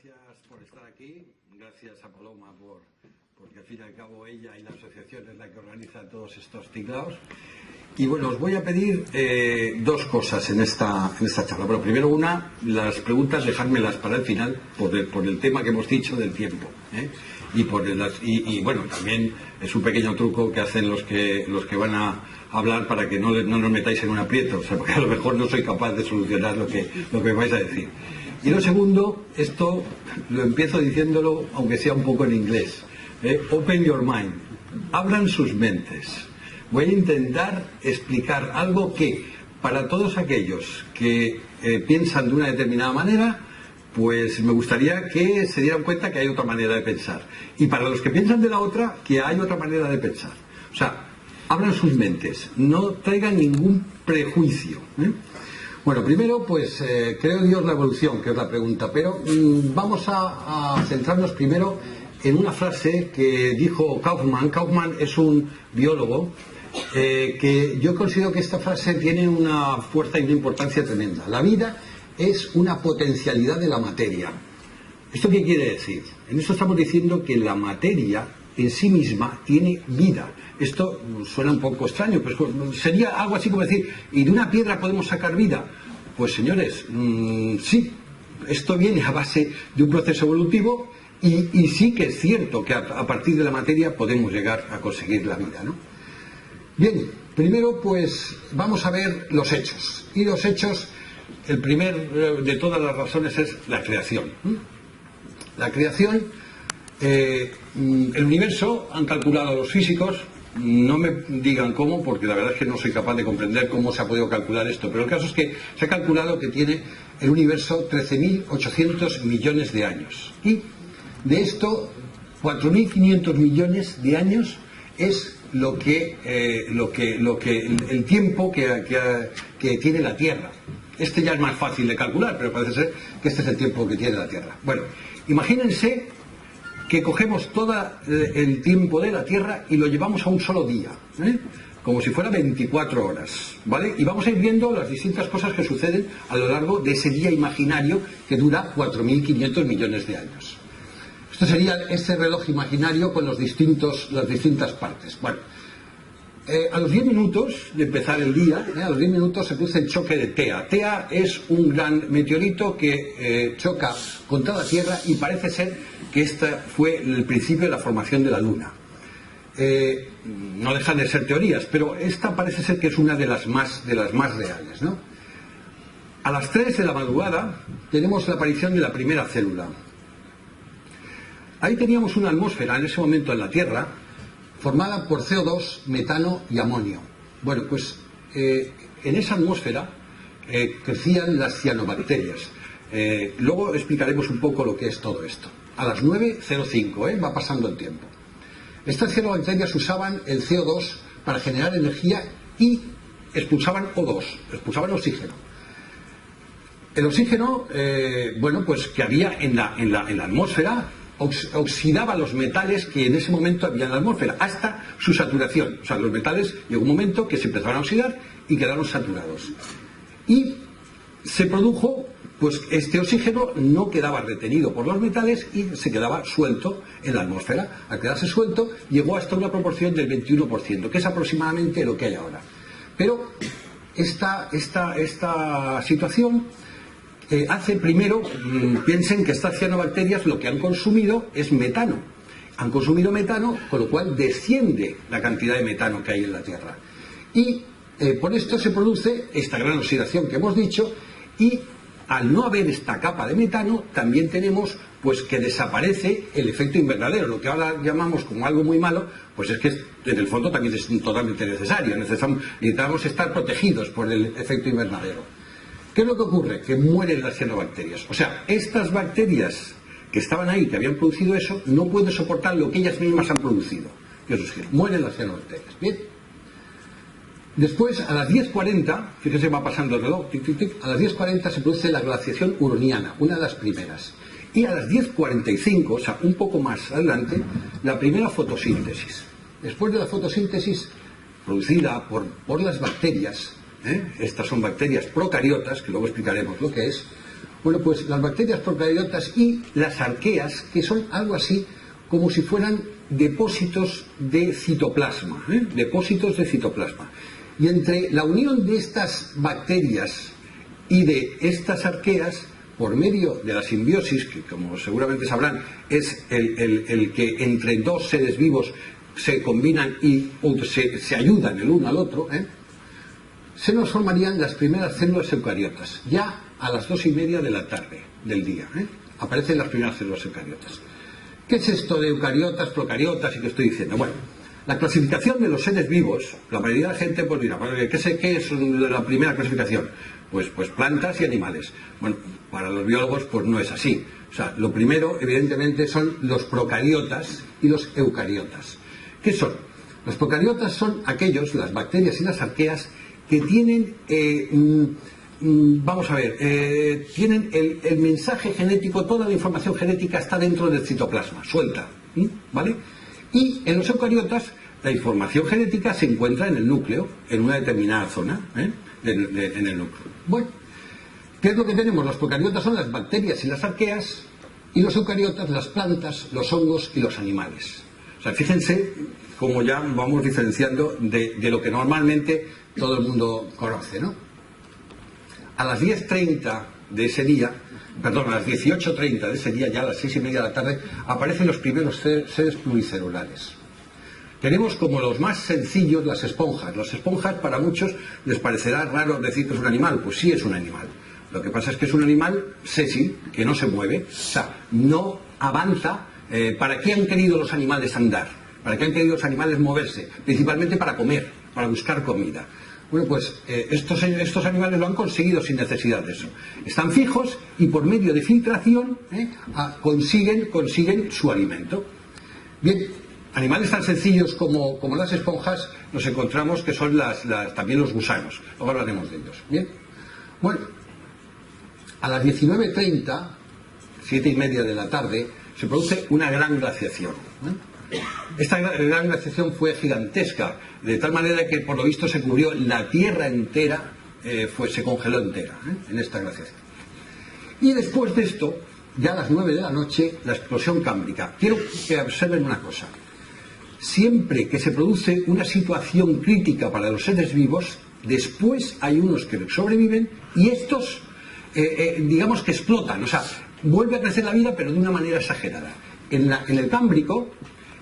gracias por estar aquí, gracias a Paloma porque al fin y al cabo ella y la asociación es la que organiza todos estos tinglao. Y bueno, os voy a pedir dos cosas en esta charla. Bueno, primero las preguntas dejármelas para el final por el tema que hemos dicho del tiempo, y bueno, también es un pequeño truco que hacen los que van a hablar para que no nos metáis en un aprieto, o sea, porque a lo mejor no soy capaz de solucionar lo que vais a decir. Y lo segundo, esto lo empiezo diciéndolo aunque sea un poco en inglés, open your mind, abran sus mentes. Voy a intentar explicar algo que para todos aquellos que piensan de una determinada manera, pues me gustaría que se dieran cuenta que hay otra manera de pensar. Y para los que piensan de la otra, que hay otra manera de pensar. O sea, abran sus mentes, no traigan ningún prejuicio. Bueno, primero, pues creo en Dios la evolución, que es la pregunta, pero vamos a centrarnos primero en una frase que dijo Kaufman. Kaufman es un biólogo que yo considero que esta frase tiene una fuerza y una importancia tremenda. La vida es una potencialidad de la materia. ¿Esto qué quiere decir? En esto estamos diciendo que la materia en sí misma tiene vida. Esto suena un poco extraño, pero sería algo así como decir, ¿y de una piedra podemos sacar vida? Pues señores, sí, esto viene a base de un proceso evolutivo y sí que es cierto que a partir de la materia podemos llegar a conseguir la vida, ¿no? Bien, primero pues vamos a ver los hechos. Y los hechos, el primer de todas las razones es la creación. La creación, el universo, han calculado los físicos, no me digan cómo, porque la verdad es que no soy capaz de comprender cómo se ha podido calcular esto, pero el caso es que se ha calculado que tiene el universo 13.800 millones de años. Y de esto, 4.500 millones de años es el tiempo que tiene la Tierra. Este ya es más fácil de calcular, pero parece ser que este es el tiempo que tiene la Tierra. Bueno, imagínense que cogemos todo el tiempo de la Tierra y lo llevamos a un solo día, como si fuera 24 horas, ¿vale? Y vamos a ir viendo las distintas cosas que suceden a lo largo de ese día imaginario que dura 4.500 millones de años. Esto sería ese reloj imaginario con las distintas partes. Bueno, a los 10 minutos de empezar el día, a los 10 minutos se produce el choque de Tea. Tea es un gran meteorito que choca contra la Tierra y parece ser que este fue el principio de la formación de la Luna. No dejan de ser teorías, pero esta parece ser que es una de las más reales, ¿no? A las 3 de la madrugada tenemos la aparición de la primera célula. Ahí teníamos una atmósfera en ese momento en la Tierra formada por CO2, metano y amonio. Bueno, pues en esa atmósfera crecían las cianobacterias. Luego explicaremos un poco lo que es todo esto. A las 9:05, va pasando el tiempo. Estas cianobacterias usaban el CO2 para generar energía y expulsaban O2, expulsaban oxígeno. El oxígeno, bueno, pues que había en la atmósfera, oxidaba los metales que en ese momento había en la atmósfera hasta su saturación. O sea, los metales llegó un momento que se empezaron a oxidar y quedaron saturados. Y se produjo, pues este oxígeno no quedaba retenido por los metales y se quedaba suelto en la atmósfera. Al quedarse suelto llegó hasta una proporción del 21%, que es aproximadamente lo que hay ahora. Pero esta situación hace primero, piensen que estas cianobacterias lo que han consumido es metano. Han consumido metano, con lo cual desciende la cantidad de metano que hay en la Tierra. Y por esto se produce esta gran oxidación que hemos dicho, y al no haber esta capa de metano, también tenemos pues que desaparece el efecto invernadero. Lo que ahora llamamos como algo muy malo, pues es que en el fondo también es totalmente necesario. Necesitamos estar protegidos por el efecto invernadero. ¿Qué es lo que ocurre? Que mueren las cianobacterias. O sea, estas bacterias que estaban ahí, que habían producido eso, no pueden soportar lo que ellas mismas han producido. Y eso es que mueren las cianobacterias. Bien. Después, a las 10:40, fíjense, va pasando el reloj, tic, tic, tic, a las 10:40 se produce la glaciación huroniana, una de las primeras. Y a las 10:45, o sea, un poco más adelante, la primera fotosíntesis. Después de la fotosíntesis producida por las bacterias, estas son bacterias procariotas, que luego explicaremos lo que es, Bueno, pues las bacterias procariotas y las arqueas, que son algo así como si fueran depósitos de citoplasma, depósitos de citoplasma. Y entre la unión de estas bacterias y de estas arqueas, por medio de la simbiosis, que como seguramente sabrán, es el que entre dos seres vivos se combinan y se ayudan el uno al otro, se nos formarían las primeras células eucariotas. Ya a las 2:30 de la tarde del día aparecen las primeras células eucariotas. ¿Qué es esto de eucariotas, procariotas y qué estoy diciendo? Bueno, la clasificación de los seres vivos, la mayoría de la gente pues dirá, ¿qué es la primera clasificación? Pues plantas y animales. Bueno, para los biólogos pues no es así. O sea, lo primero evidentemente son los procariotas y los eucariotas. ¿Qué son? Los procariotas son aquellos, las bacterias y las arqueas, que tienen, tienen el mensaje genético, toda la información genética está dentro del citoplasma, suelta, ¿vale? Y en los eucariotas la información genética se encuentra en el núcleo, en una determinada zona, en el núcleo. Bueno, ¿qué es lo que tenemos? Los procariotas son las bacterias y las arqueas, y los eucariotas las plantas, los hongos y los animales. O sea, fíjense cómo ya vamos diferenciando de lo que normalmente todo el mundo conoce, ¿no? A las 10:30 de ese día, perdón, a las 18:30 de ese día, ya a las 6:30 de la tarde, aparecen los primeros seres pluricelulares. Tenemos como los más sencillos las esponjas. Las esponjas para muchos les parecerá raro decir que es un animal. Pues sí es un animal. Lo que pasa es que es un animal sésil, que no se mueve, o sea, no avanza. ¿Para qué han querido los animales andar? ¿Para qué han querido los animales moverse? Principalmente para comer, para buscar comida. Bueno, pues estos animales lo han conseguido sin necesidad de eso. Están fijos y por medio de filtración consiguen su alimento. Bien, animales tan sencillos como las esponjas nos encontramos que son también los gusanos. Luego hablaremos de ellos. Bien, bueno, a las 19:30, 7:30 de la tarde, se produce una gran glaciación. Esta gran glaciación fue gigantesca, de tal manera que por lo visto se cubrió la Tierra entera, se congeló entera en esta glaciación. Y después de esto, ya a las 9 de la noche, la explosión cámbrica. Quiero que observen una cosa. Siempre que se produce una situación crítica para los seres vivos, después hay unos que sobreviven y estos, digamos que explotan, o sea, vuelve a crecer la vida pero de una manera exagerada. En el Cámbrico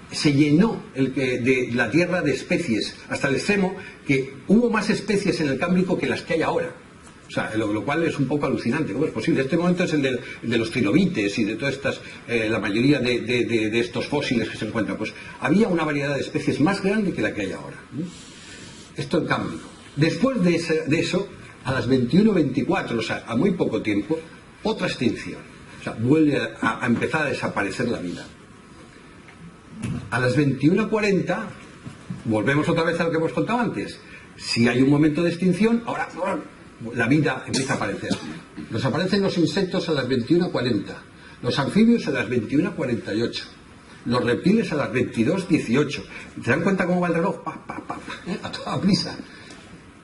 se llenó de la Tierra de especies, hasta el extremo que hubo más especies en el Cámbrico que las que hay ahora. O sea, lo cual es un poco alucinante. ¿Cómo es posible? Este momento es el de los trilobites y de todas estas, la mayoría de estos fósiles que se encuentran. Pues había una variedad de especies más grande que la que hay ahora. Esto el Cámbrico. Después de eso, a las 21:24, o sea, a muy poco tiempo, otra extinción. O sea, vuelve a empezar a desaparecer la vida. A las 21:40, volvemos otra vez a lo que hemos contado antes. Si hay un momento de extinción, ahora la vida empieza a aparecer. Desaparecen los insectos a las 21:40, los anfibios a las 21:48, los reptiles a las 22:18. ¿Se dan cuenta cómo va el reloj? A toda prisa.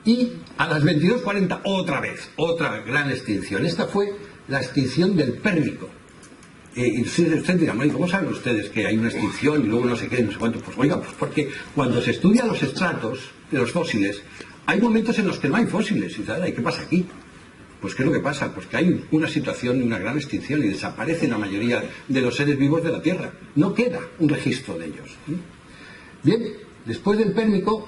Y a las 22:40 otra vez, otra gran extinción. Esta fue la extinción del Pérmico. Y ustedes dirán, ¿cómo saben ustedes que hay una extinción y luego no sé qué, no sé cuánto? Pues oiga, pues porque cuando se estudian los estratos de los fósiles, hay momentos en los que no hay fósiles. ¿Y qué pasa aquí? Pues ¿qué es lo que pasa? Pues que hay una situación de una gran extinción y desaparecen la mayoría de los seres vivos de la Tierra. No queda un registro de ellos. Bien, después del Pérmico,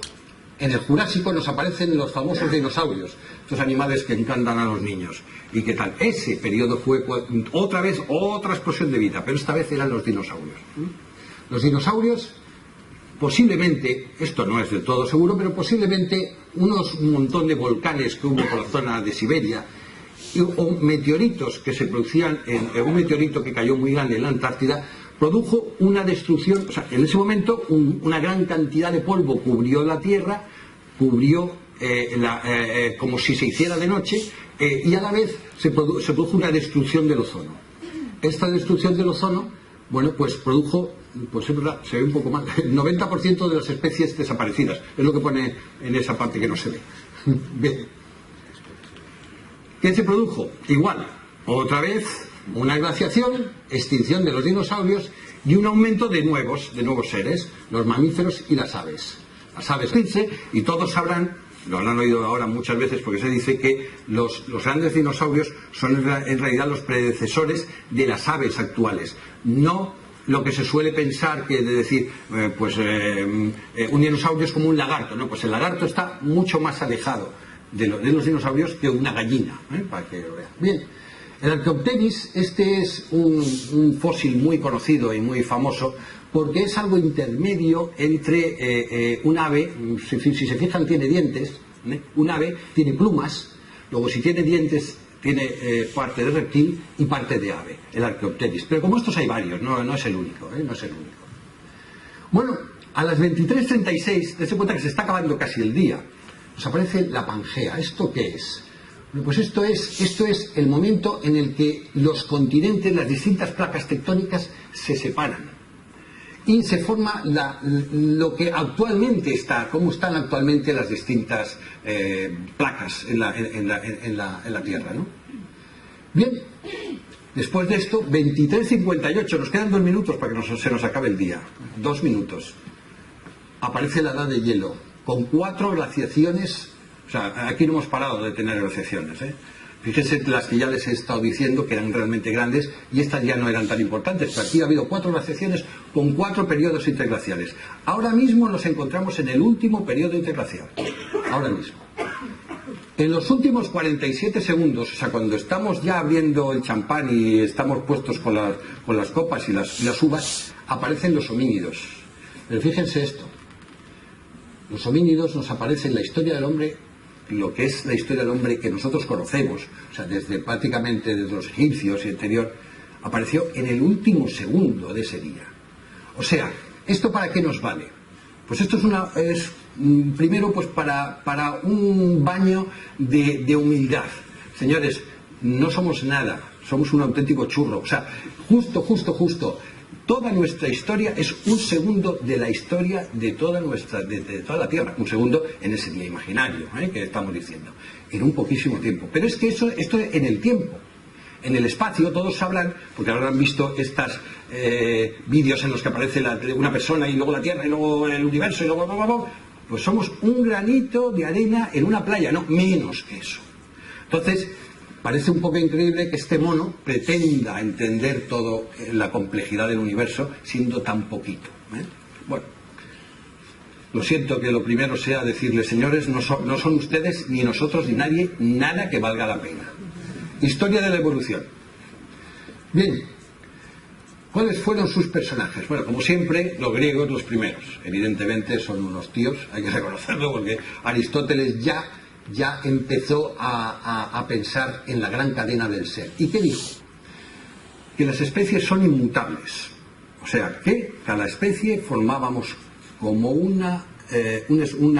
en el Jurásico nos aparecen los famosos dinosaurios, estos animales que encantan a los niños. ¿Y qué tal? Ese periodo fue otra vez otra explosión de vida, pero esta vez eran los dinosaurios. Los dinosaurios, posiblemente, esto no es del todo seguro, pero posiblemente un montón de volcanes que hubo por la zona de Siberia, o meteoritos que se producían, un meteorito que cayó muy grande en la Antártida, produjo una destrucción. O sea, en ese momento una gran cantidad de polvo cubrió la Tierra, cubrió como si se hiciera de noche, y a la vez se produjo una destrucción del ozono. Esta destrucción del ozono, bueno, pues produjo, pues es verdad, se ve un poco mal, el 90% de las especies desaparecidas, es lo que pone en esa parte que no se ve. Bien. ¿Qué se produjo? Igual, Otra vez, una glaciación, extinción de los dinosaurios y un aumento de nuevos seres, los mamíferos y las aves. Las aves, y todos sabrán, lo habrán oído ahora muchas veces porque se dice que los grandes dinosaurios son en realidad los predecesores de las aves actuales, no lo que se suele pensar que de decir un dinosaurio es como un lagarto. No, pues el lagarto está mucho más alejado de los dinosaurios que una gallina, para que lo vean. Bien, el Archaeopteryx, este es un fósil muy conocido y muy famoso porque es algo intermedio entre un ave, si se fijan tiene dientes, un ave tiene plumas, luego si tiene dientes tiene parte de reptil y parte de ave, el Archaeopteryx. Pero como estos hay varios, no es el único, no es el único. Bueno, a las 23:36, dense cuenta que se está acabando casi el día, nos aparece la Pangea. ¿Esto qué es? Bueno, pues esto es el momento en el que los continentes, las distintas placas tectónicas se separan y se forma lo que actualmente está, cómo están actualmente las distintas placas en la Tierra, ¿no? Bien, después de esto, 23:58, nos quedan 2 minutos para que se nos acabe el día, 2 minutos. Aparece la edad de hielo, con 4 glaciaciones, o sea, aquí no hemos parado de tener glaciaciones, Fíjense las que ya les he estado diciendo que eran realmente grandes y estas ya no eran tan importantes, pero aquí ha habido 4 glaciaciones con 4 periodos interglaciales. Ahora mismo nos encontramos en el último periodo interglacial, ahora mismo. En los últimos 47 segundos, o sea, cuando estamos ya abriendo el champán y estamos puestos con las copas y las uvas, aparecen los homínidos. Pero fíjense esto, los homínidos nos aparecen en la historia del hombre, lo que es la historia del hombre que nosotros conocemos, o sea, prácticamente desde los egipcios y anterior, apareció en el último segundo de ese día. O sea, ¿esto para qué nos vale? Pues esto es primero pues para un baño de humildad. Señores, no somos nada, somos un auténtico churro. O sea, justo. Toda nuestra historia es un segundo de la historia de toda la Tierra. Un segundo en ese día imaginario, que estamos diciendo. En un poquísimo tiempo. Pero es que esto en el tiempo. En el espacio todos sabrán, porque ahora han visto estos vídeos en los que aparece una persona y luego la Tierra y luego el universo y luego... Pues somos un granito de arena en una playa, no, menos que eso. Entonces, parece un poco increíble que este mono pretenda entender toda la complejidad del universo siendo tan poquito. Bueno, lo siento que lo primero sea decirles, señores, no son ustedes, ni nosotros, ni nadie, nada que valga la pena. Historia de la evolución. Bien, ¿cuáles fueron sus personajes? Bueno, como siempre, los griegos los primeros. Evidentemente son unos tíos, hay que reconocerlo, porque Aristóteles ya empezó a pensar en la gran cadena del ser. ¿Y qué dijo? Que las especies son inmutables. O sea, que cada especie formábamos como una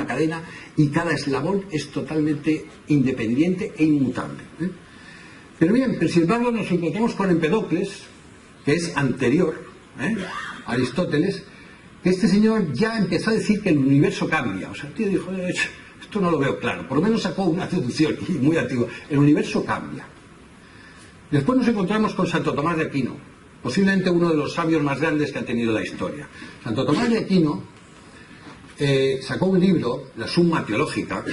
cadena y cada eslabón es totalmente independiente e inmutable. Pero bien, sin embargo nos encontramos con Empedocles, que es anterior a Aristóteles, que este señor ya empezó a decir que el universo cambia. O sea, el tío dijo, esto no lo veo claro. Por lo menos sacó una deducción muy antigua. El universo cambia. Después nos encontramos con Santo Tomás de Aquino, posiblemente uno de los sabios más grandes que ha tenido la historia. Santo Tomás de Aquino sacó un libro, la Summa Teológica,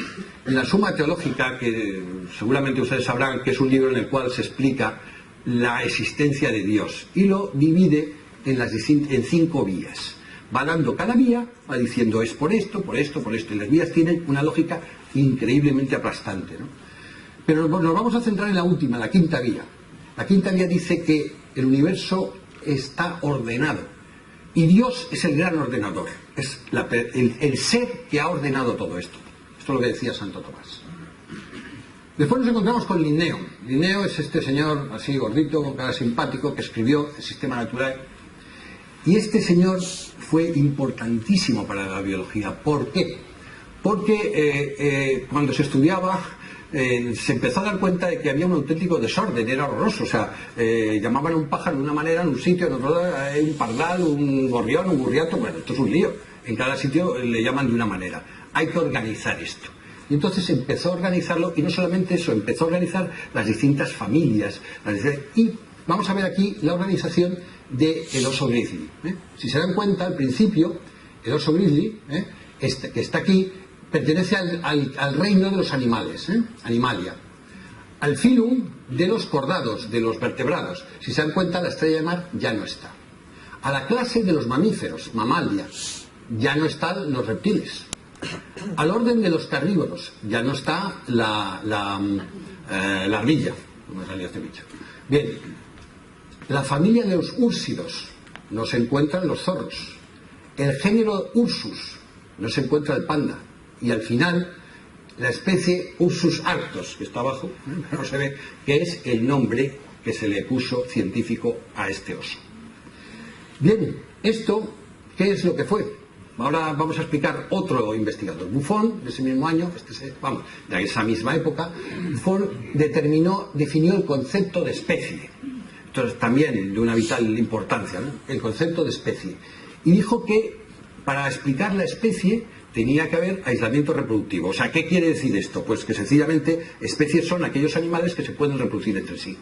y la Summa Teológica, que seguramente ustedes sabrán que es un libro en el cual se explica la existencia de Dios y lo divide en 5 vías. Va dando cada vía, va diciendo es por esto, y las vías tienen una lógica increíblemente aplastante, ¿no? Pero nos vamos a centrar en la última, la quinta vía. La quinta vía dice que el universo está ordenado y Dios es el gran ordenador, es el ser que ha ordenado todo esto. Esto es lo que decía Santo Tomás. Después nos encontramos con Linneo. Linneo es este señor así gordito, con cara simpático, que escribió El Sistema Natural. Y este señor fue importantísimo para la biología. ¿Por qué? Porque cuando se estudiaba se empezó a dar cuenta de que había un auténtico desorden, era horroroso. O sea, llamaban a un pájaro de una manera en un sitio, en otro un pardal, un gorrión, un burriato. Bueno, esto es un lío. En cada sitio le llaman de una manera. Hay que organizar esto. Y entonces empezó a organizarlo, y no solamente eso, empezó a organizar las distintas familias. Y vamos a ver aquí la organización del oso grizzly. Si se dan cuenta, al principio, el oso grizzly, que está aquí, pertenece al reino de los animales, Animalia. Al filum de los cordados, de los vertebrados. Si se dan cuenta, la estrella de mar ya no está. A la clase de los mamíferos, Mamalia, ya no están los reptiles. Al orden de los carnívoros, ya no está la ardilla, no me salía este bicho. Bien, la familia de los úrsidos, no se encuentran los zorros. El género Ursus, no se encuentra el panda. Y al final, la especie Ursus arctos, que está abajo, no se ve, que es el nombre que se le puso científico a este oso. Bien, esto, ¿qué es lo que fue? Ahora vamos a explicar otro investigador. Buffon, de ese mismo año, de esa misma época, Buffon definió el concepto de especie. Entonces, también de una vital importancia, ¿no? El concepto de especie. Y dijo que para explicar la especie tenía que haber aislamiento reproductivo. O sea, ¿qué quiere decir esto? Pues que sencillamente especies son aquellos animales que se pueden reproducir entre sí.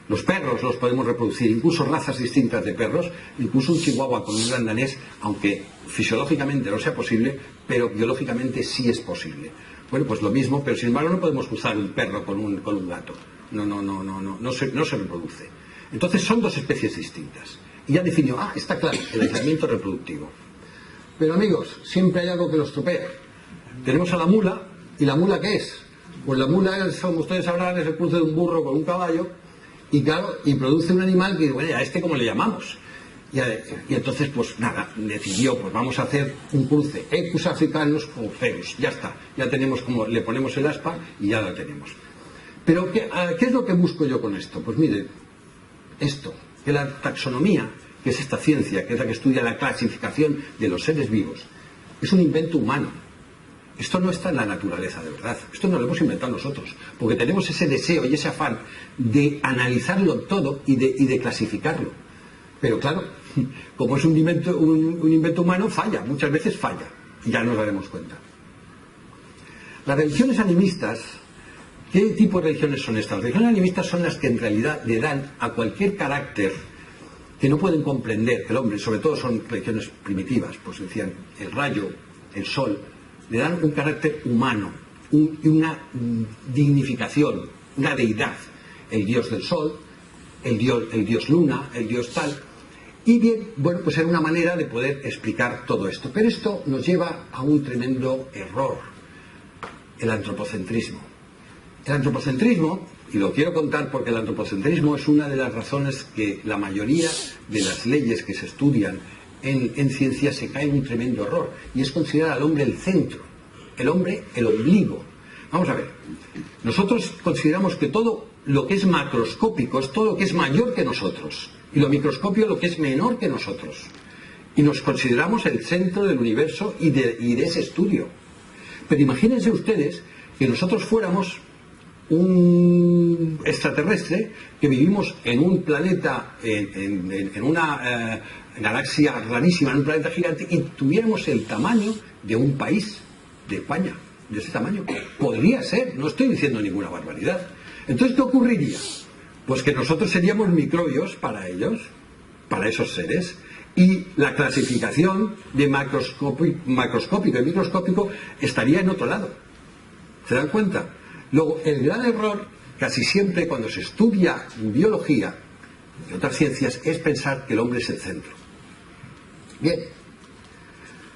Los perros los podemos reproducir, incluso razas distintas de perros, incluso un chihuahua con un gran danés, aunque fisiológicamente no sea posible, pero biológicamente sí es posible. Bueno, pues lo mismo, pero sin embargo no podemos cruzar un perro con un gato. No se reproduce. Entonces son dos especies distintas. Y ya definió, está claro, el aislamiento reproductivo. Pero amigos, siempre hay algo que los estropea. Tenemos a la mula, ¿y la mula qué es? Pues la mula, como ustedes sabrán, es el cruce de un burro con un caballo, y claro, y produce un animal que, bueno, ¿a este cómo le llamamos? Y entonces, pues nada, decidió, pues vamos a hacer un cruce, Equus africanus o Ferus, ya está, ya tenemos como, le ponemos el aspa y ya la tenemos. Pero, ¿qué es lo que busco yo con esto? Pues mire, esto, que la taxonomía, que es esta ciencia, que es la que estudia la clasificación de los seres vivos, es un invento humano. Esto no está en la naturaleza, de verdad. Esto no lo hemos inventado nosotros, porque tenemos ese deseo y ese afán de analizarlo todo y de clasificarlo. Pero claro, como es un invento humano, falla, muchas veces falla, y ya nos daremos cuenta. Las religiones animistas, ¿qué tipo de religiones son estas? Las religiones animistas son las que en realidad le dan a cualquier carácter que no pueden comprender el hombre, sobre todo son religiones primitivas, pues decían el rayo, el sol, le dan un carácter humano, una dignificación, una deidad, el dios del sol, el dios luna, el dios tal. Y bien, bueno, pues era una manera de poder explicar todo esto. Pero esto nos lleva a un tremendo error, el antropocentrismo. El antropocentrismo, y lo quiero contar porque el antropocentrismo es una de las razones que la mayoría de las leyes que se estudian en ciencia se cae en un tremendo error, y es considerar al hombre el centro, el hombre el ombligo. Vamos a ver, nosotros consideramos que todo lo que es macroscópico es todo lo que es mayor que nosotros, y lo microscópico lo que es menor que nosotros, y nos consideramos el centro del universo y de ese estudio. Pero imagínense ustedes que nosotros fuéramos un extraterrestre que vivimos en un planeta, en una galaxia rarísima, en un planeta gigante, y tuviéramos el tamaño de un país, de España, de ese tamaño. Podría ser, no estoy diciendo ninguna barbaridad. Entonces, ¿qué ocurriría? Pues que nosotros seríamos microbios para ellos, para esos seres, y la clasificación de macroscópico y microscópico estaría en otro lado. ¿Se dan cuenta? Luego, el gran error, casi siempre cuando se estudia biología y otras ciencias, es pensar que el hombre es el centro. Bien,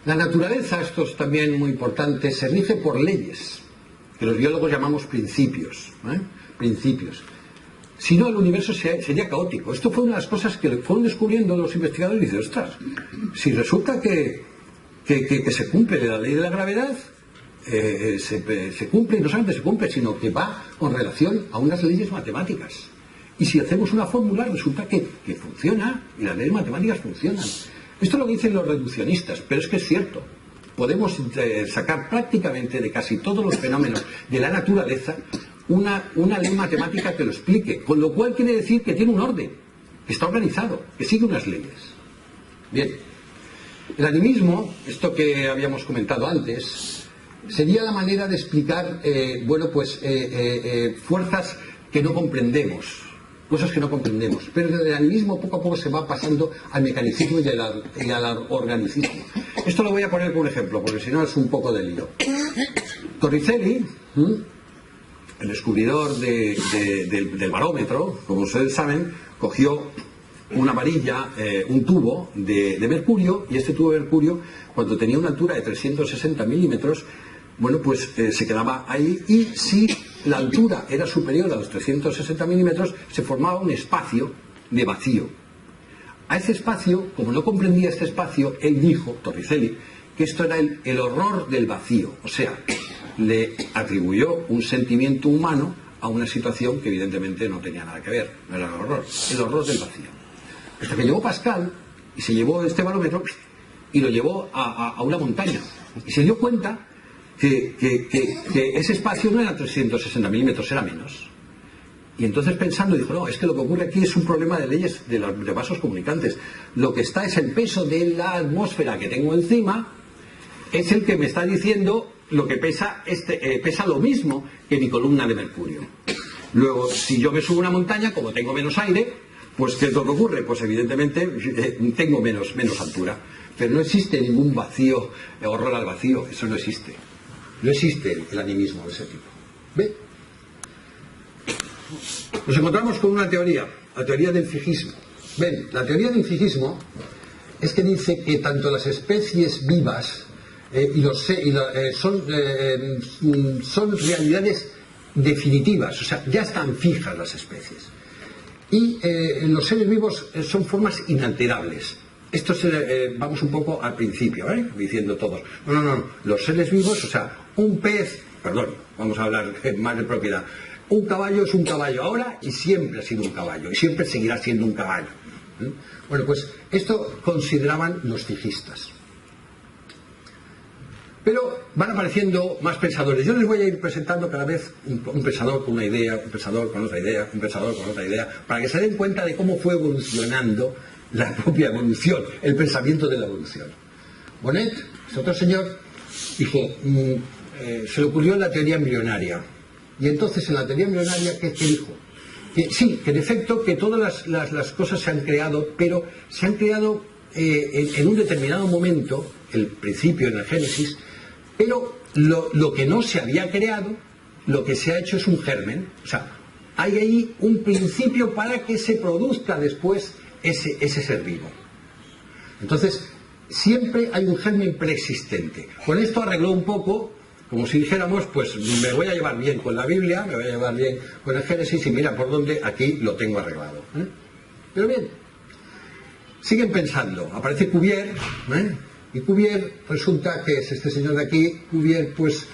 la naturaleza, esto es también muy importante, se rige por leyes, que los biólogos llamamos principios. Principios. Si no, el universo sería caótico. Esto fue una de las cosas que fueron descubriendo los investigadores y dicen, ostras, si resulta que se cumple la ley de la gravedad, se cumple, y no solamente se cumple, sino que va con relación a unas leyes matemáticas. Y si hacemos una fórmula, resulta que funciona, y las leyes matemáticas funcionan. Esto es lo que dicen los reduccionistas, pero es que es cierto. Podemos sacar prácticamente de casi todos los fenómenos de la naturaleza una ley matemática que lo explique, con lo cual quiere decir que tiene un orden, que está organizado, que sigue unas leyes. Bien, el animismo, esto que habíamos comentado antes, sería la manera de explicar, fuerzas que no comprendemos, cosas que no comprendemos, pero el animismo poco a poco se va pasando al mecanicismo y al organicismo. Esto lo voy a poner por un ejemplo, porque si no es un poco de lío. Torricelli, el descubridor del barómetro, como ustedes saben, cogió una varilla, un tubo de mercurio, y este tubo de mercurio, cuando tenía una altura de 360 milímetros, se quedaba ahí, y si la altura era superior a los 360 milímetros, se formaba un espacio de vacío. A ese espacio, como no comprendía este espacio, él dijo, Torricelli, que esto era el horror del vacío, o sea, le atribuyó un sentimiento humano a una situación que evidentemente no tenía nada que ver, no era el horror del vacío. Hasta que llegó Pascal y se llevó este barómetro y lo llevó a una montaña y se dio cuenta que ese espacio no era 360 milímetros, era menos. Y entonces pensando dijo, no, es que lo que ocurre aquí es un problema de leyes de vasos comunicantes. Lo que está es el peso de la atmósfera que tengo encima, es el que me está diciendo lo que pesa, pesa lo mismo que mi columna de mercurio. Luego, si yo me subo a una montaña, como tengo menos aire, pues ¿qué es lo que ocurre? Pues evidentemente tengo menos altura. Pero no existe ningún vacío, horror al vacío, eso no existe. No existe el animismo de ese tipo. ¿Ve? Nos encontramos con una teoría, la teoría del fijísmo. Ven, la teoría del fijísmo es que dice que tanto las especies vivas son realidades definitivas, o sea, ya están fijas las especies. Y los seres vivos son formas inalterables. Esto vamos un poco al principio, diciendo todos. No. Los seres vivos, o sea, un pez, vamos a hablar más de propiedad. Un caballo es un caballo ahora y siempre ha sido un caballo y siempre seguirá siendo un caballo. Bueno, pues esto consideraban los fijistas. Pero van apareciendo más pensadores. Yo les voy a ir presentando cada vez un pensador con una idea, un pensador con otra idea, un pensador con otra idea, para que se den cuenta de cómo fue evolucionando la propia evolución, el pensamiento de la evolución. Bonnet, ese otro señor, dijo, se le ocurrió la teoría embrionaria. Y entonces en la teoría embrionaria, ¿qué dijo? Que sí, que en efecto que todas las cosas se han creado, pero se han creado en un determinado momento, el principio en el Génesis, pero lo que no se había creado, lo que se ha hecho es un germen. O sea, hay ahí un principio para que se produzca después ese ser vivo. Entonces, siempre hay un germen preexistente. Con esto arregló un poco, como si dijéramos, pues me voy a llevar bien con la Biblia, me voy a llevar bien con el Génesis y mira por dónde aquí lo tengo arreglado. Pero bien, siguen pensando. Aparece Cuvier, y Cuvier resulta que es este señor de aquí. Cuvier pues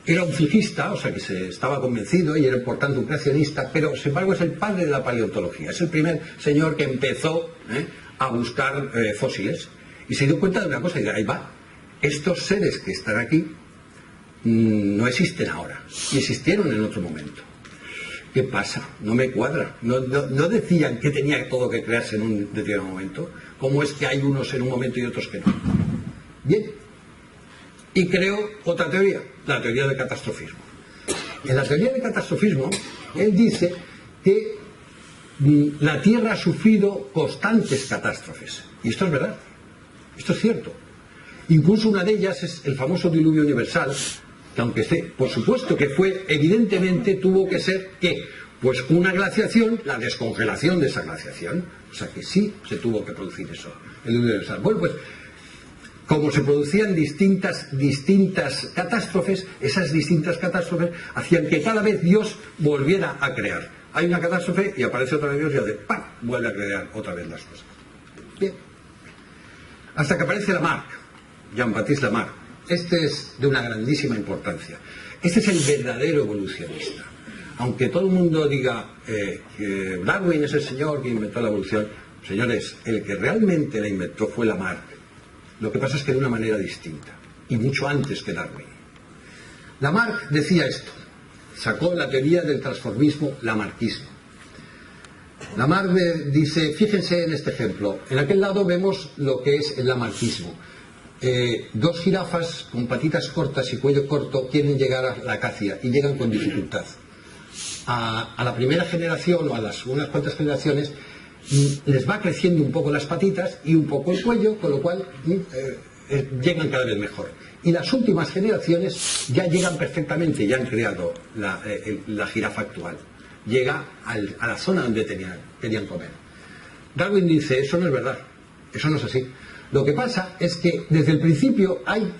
era un fijista, o sea que se estaba convencido y era por tanto un creacionista, pero sin embargo es el padre de la paleontología, es el primer señor que empezó a buscar fósiles y se dio cuenta de una cosa, y ahí va, estos seres que están aquí no existen ahora y existieron en otro momento. ¿Qué pasa? No me cuadra. No decían que tenía todo que crearse en un determinado momento. ¿Cómo es que hay unos en un momento y otros que no? Bien. Y creo otra teoría, la teoría del catastrofismo. En la teoría del catastrofismo, él dice que la Tierra ha sufrido constantes catástrofes. Y esto es verdad. Esto es cierto. Incluso una de ellas es el famoso diluvio universal, que aunque esté, por supuesto que fue, evidentemente tuvo que ser, ¿qué? Pues una glaciación, la descongelación de esa glaciación. O sea que sí se tuvo que producir eso, el diluvio universal. Bueno, pues como se producían distintas catástrofes, esas distintas catástrofes hacían que cada vez Dios volviera a crear. Hay una catástrofe y aparece otra vez Dios y hace ¡pam! Vuelve a crear otra vez las cosas. Bien. Hasta que aparece Lamarck, Jean-Baptiste Lamarck. Este es de una grandísima importancia. Este es el verdadero evolucionista. Aunque todo el mundo diga que Darwin es el señor que inventó la evolución, señores, el que realmente la inventó fue Lamarck. Lo que pasa es que de una manera distinta, y mucho antes que Darwin. Lamarck decía esto, sacó la teoría del transformismo lamarquismo. Lamarck dice, fíjense en este ejemplo, en aquel lado vemos lo que es el lamarquismo. dos jirafas con patitas cortas y cuello corto quieren llegar a la acacia y llegan con dificultad. A la primera generación o a unas cuantas generaciones les va creciendo un poco las patitas y un poco el cuello, con lo cual llegan cada vez mejor. Y las últimas generaciones ya llegan perfectamente, ya han creado la jirafa actual. Llega a la zona donde querían comer. Darwin dice, eso no es verdad, eso no es así. Lo que pasa es que desde el principio hay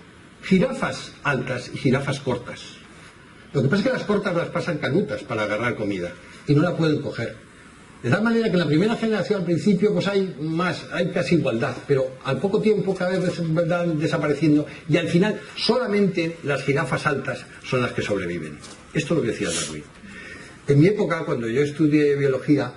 jirafas altas y jirafas cortas. Lo que pasa es que las cortas las pasan canutas para agarrar comida y no la pueden coger. De tal manera que en la primera generación al principio pues hay casi igualdad, pero al poco tiempo cada vez van desapareciendo y al final solamente las jirafas altas son las que sobreviven. Esto es lo que decía Darwin. En mi época, cuando yo estudié biología,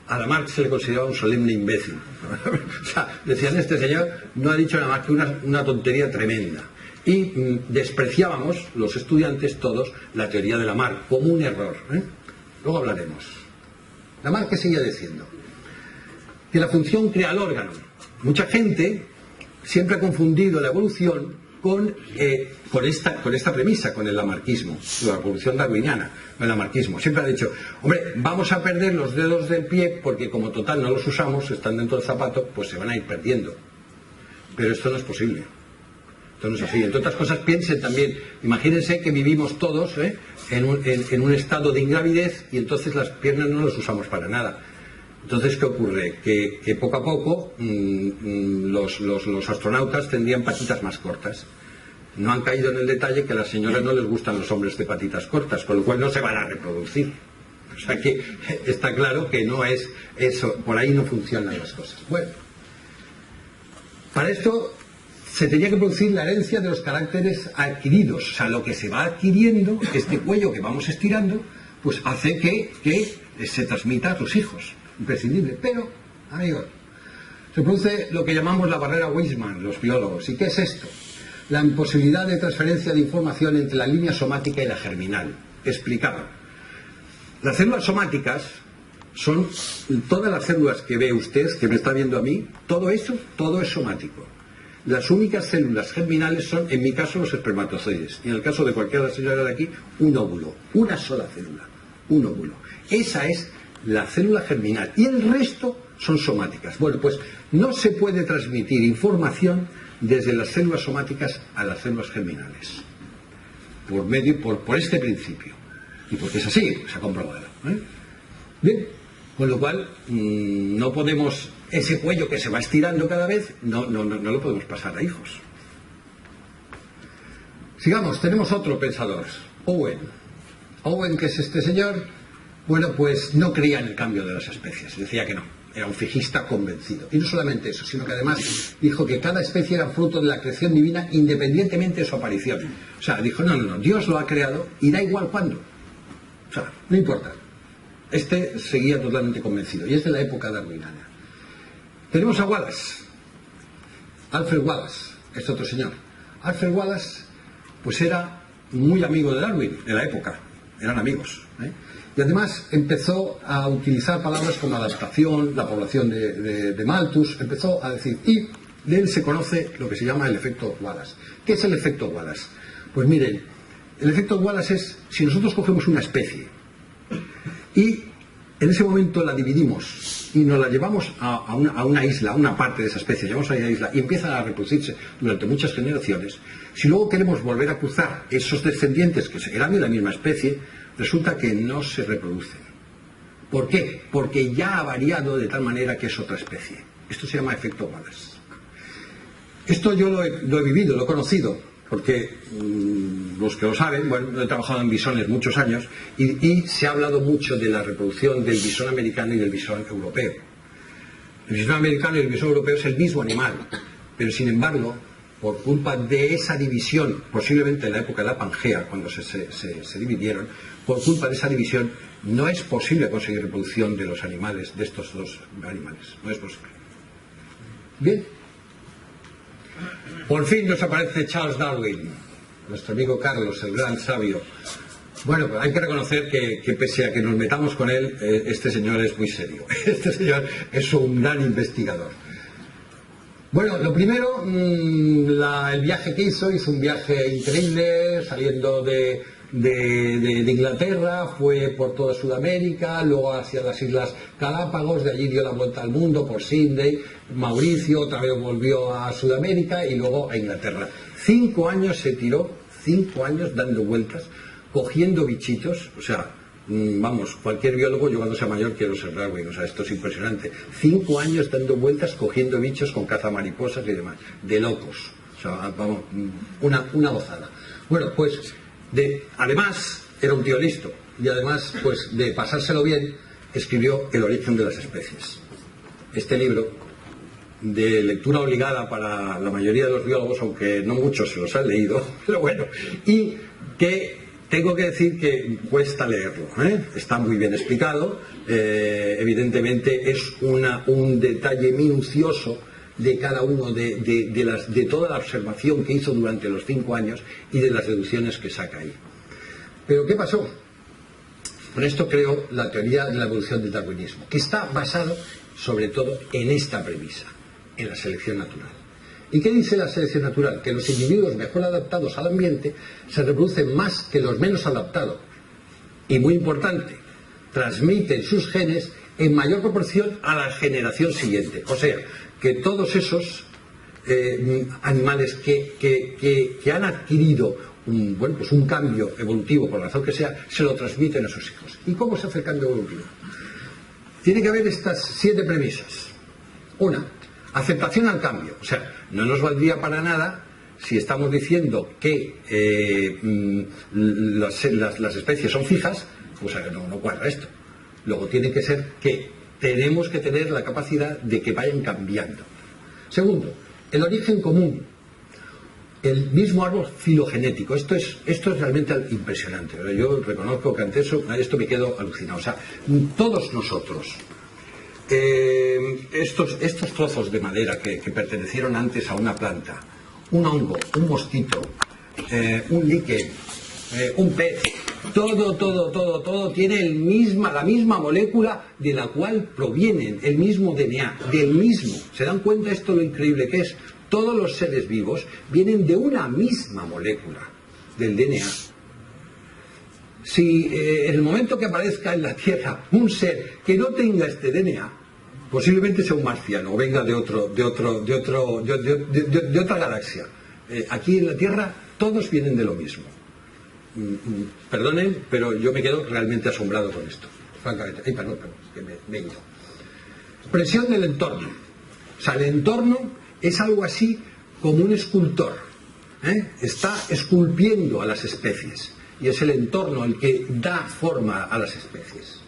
a Lamarck se le consideraba un solemne imbécil. O sea, decían, este señor no ha dicho nada más que una tontería tremenda. Y despreciábamos, los estudiantes todos, la teoría de Lamarck como un error. Luego hablaremos. Lamarck, ¿qué seguía diciendo? Que la función crea el órgano. Mucha gente siempre ha confundido la evolución con esta premisa, con el lamarquismo, la evolución darwiniana, el lamarquismo. Siempre ha dicho, hombre, vamos a perder los dedos del pie porque como total no los usamos, están dentro del zapato, pues se van a ir perdiendo. Pero esto no es posible. Esto no es así. Entre otras cosas, piensen también, imagínense que vivimos todos en un estado de ingravidez y entonces las piernas no las usamos para nada. Entonces, ¿qué ocurre? Que poco a poco los astronautas tendrían patitas más cortas. No han caído en el detalle que a las señoras no les gustan los hombres de patitas cortas, con lo cual no se van a reproducir. O sea que está claro que no es eso, por ahí no funcionan las cosas. Bueno, para esto se tenía que producir la herencia de los caracteres adquiridos. O sea, lo que se va adquiriendo, este cuello que vamos estirando, pues hace que se transmita a tus hijos. Imprescindible. Pero, amigos, se produce lo que llamamos la barrera Weismann, los biólogos. ¿Y qué es esto? La imposibilidad de transferencia de información entre la línea somática y la germinal. Explicado. Las células somáticas son todas las células que ve usted, que me está viendo a mí, todo eso, todo es somático. Las únicas células germinales son, en mi caso, los espermatozoides. Y en el caso de cualquiera de las señoras de aquí, un óvulo. Una sola célula. Un óvulo. Esa es la célula germinal. Y el resto son somáticas. Bueno, pues no se puede transmitir información desde las células somáticas a las células germinales. Por este principio. Y porque es así, se ha comprobado. Bien, con lo cual, no podemos... Ese cuello que se va estirando cada vez, no lo podemos pasar a hijos. Sigamos, tenemos otro pensador, Owen. Owen, que es este señor, bueno, pues no creía en el cambio de las especies, decía que no, era un fijista convencido. Y no solamente eso, sino que además dijo que cada especie era fruto de la creación divina independientemente de su aparición. O sea, dijo, no, Dios lo ha creado y da igual cuándo. O sea, no importa. Este seguía totalmente convencido, y es de la época darwiniana. Tenemos a Wallace, Alfred Wallace, este otro señor. Alfred Wallace, pues era muy amigo de Darwin, de la época, eran amigos. Y además empezó a utilizar palabras como adaptación, la población de Malthus, empezó a decir, y de él se conoce lo que se llama el efecto Wallace. ¿Qué es el efecto Wallace? Pues miren, el efecto Wallace es, si nosotros cogemos una especie y en ese momento la dividimos y nos la llevamos a una isla, a una parte de esa especie, llevamos a una isla y empiezan a reproducirse durante muchas generaciones. Si luego queremos volver a cruzar esos descendientes que eran de la misma especie, resulta que no se reproducen. ¿Por qué? Porque ya ha variado de tal manera que es otra especie. Esto se llama efecto Wallace. Esto yo lo he vivido, lo he conocido. Porque los que lo saben, bueno, he trabajado en bisones muchos años y se ha hablado mucho de la reproducción del bisón americano y del bisón europeo. El bisón americano y el bisón europeo es el mismo animal, pero sin embargo, por culpa de esa división, posiblemente en la época de la Pangea, cuando se dividieron, por culpa de esa división no es posible conseguir reproducción de los animales, de estos dos animales, no es posible. Bien. Por fin nos aparece Charles Darwin, nuestro amigo Carlos, el gran sabio. Bueno, pues hay que reconocer que pese a que nos metamos con él, este señor es muy serio. Este señor es un gran investigador. Bueno, lo primero, el viaje que hizo un viaje increíble, saliendo de Inglaterra, fue por toda Sudamérica, luego hacia las Islas Galápagos, de allí dio la vuelta al mundo por Sídney, Mauricio, otra vez volvió a Sudamérica y luego a Inglaterra. 5 años se tiró, 5 años dando vueltas, cogiendo bichitos, o sea, vamos, cualquier biólogo, yo cuando sea mayor quiero ser Darwin, o sea, esto es impresionante. 5 años dando vueltas, cogiendo bichos con cazamariposas y demás, de locos, o sea, vamos, una gozada. Bueno, pues, además, era un tío listo, y además, pues, de pasárselo bien, escribió El origen de las especies. Este libro, de lectura obligada para la mayoría de los biólogos, aunque no muchos se los han leído, pero bueno, y que tengo que decir que cuesta leerlo, está muy bien explicado, evidentemente es un detalle minucioso de cada uno de toda la observación que hizo durante los 5 años y de las deducciones que saca ahí. Pero ¿qué pasó? Por esto creó la teoría de la evolución del darwinismo, que está basado sobre todo en esta premisa, en la selección natural. ¿Y qué dice la selección natural? Que los individuos mejor adaptados al ambiente se reproducen más que los menos adaptados. Y muy importante, transmiten sus genes en mayor proporción a la generación siguiente. O sea, que todos esos animales que han adquirido un cambio evolutivo, por la razón que sea, se lo transmiten a sus hijos. ¿Y cómo se hace el cambio evolutivo? Tiene que haber estas 7 premisas. Una, aceptación al cambio. O sea, no nos valdría para nada si estamos diciendo que las especies son fijas, pues no cuadra esto. Luego tiene que ser que tenemos que tener la capacidad de que vayan cambiando. Segundo, el origen común. El mismo árbol filogenético. Esto es realmente impresionante. Yo reconozco que ante esto me quedo alucinado. O sea, todos nosotros, estos trozos de madera que pertenecieron antes a una planta, un hongo, un mosquito, un líquen, un pez, todo tiene la misma molécula de la cual provienen, el mismo DNA, del mismo. ¿Se dan cuenta esto lo increíble que es? Todos los seres vivos vienen de una misma molécula, del DNA. Si en el momento que aparezca en la Tierra un ser que no tenga este DNA, posiblemente sea un marciano o venga de otra galaxia. Aquí en la Tierra todos vienen de lo mismo. Perdonen, pero yo me quedo realmente asombrado con esto. Francamente. Perdón, que me he ido. Presión del entorno. O sea, el entorno es algo así como un escultor. Está esculpiendo a las especies. Y es el entorno el que da forma a las especies.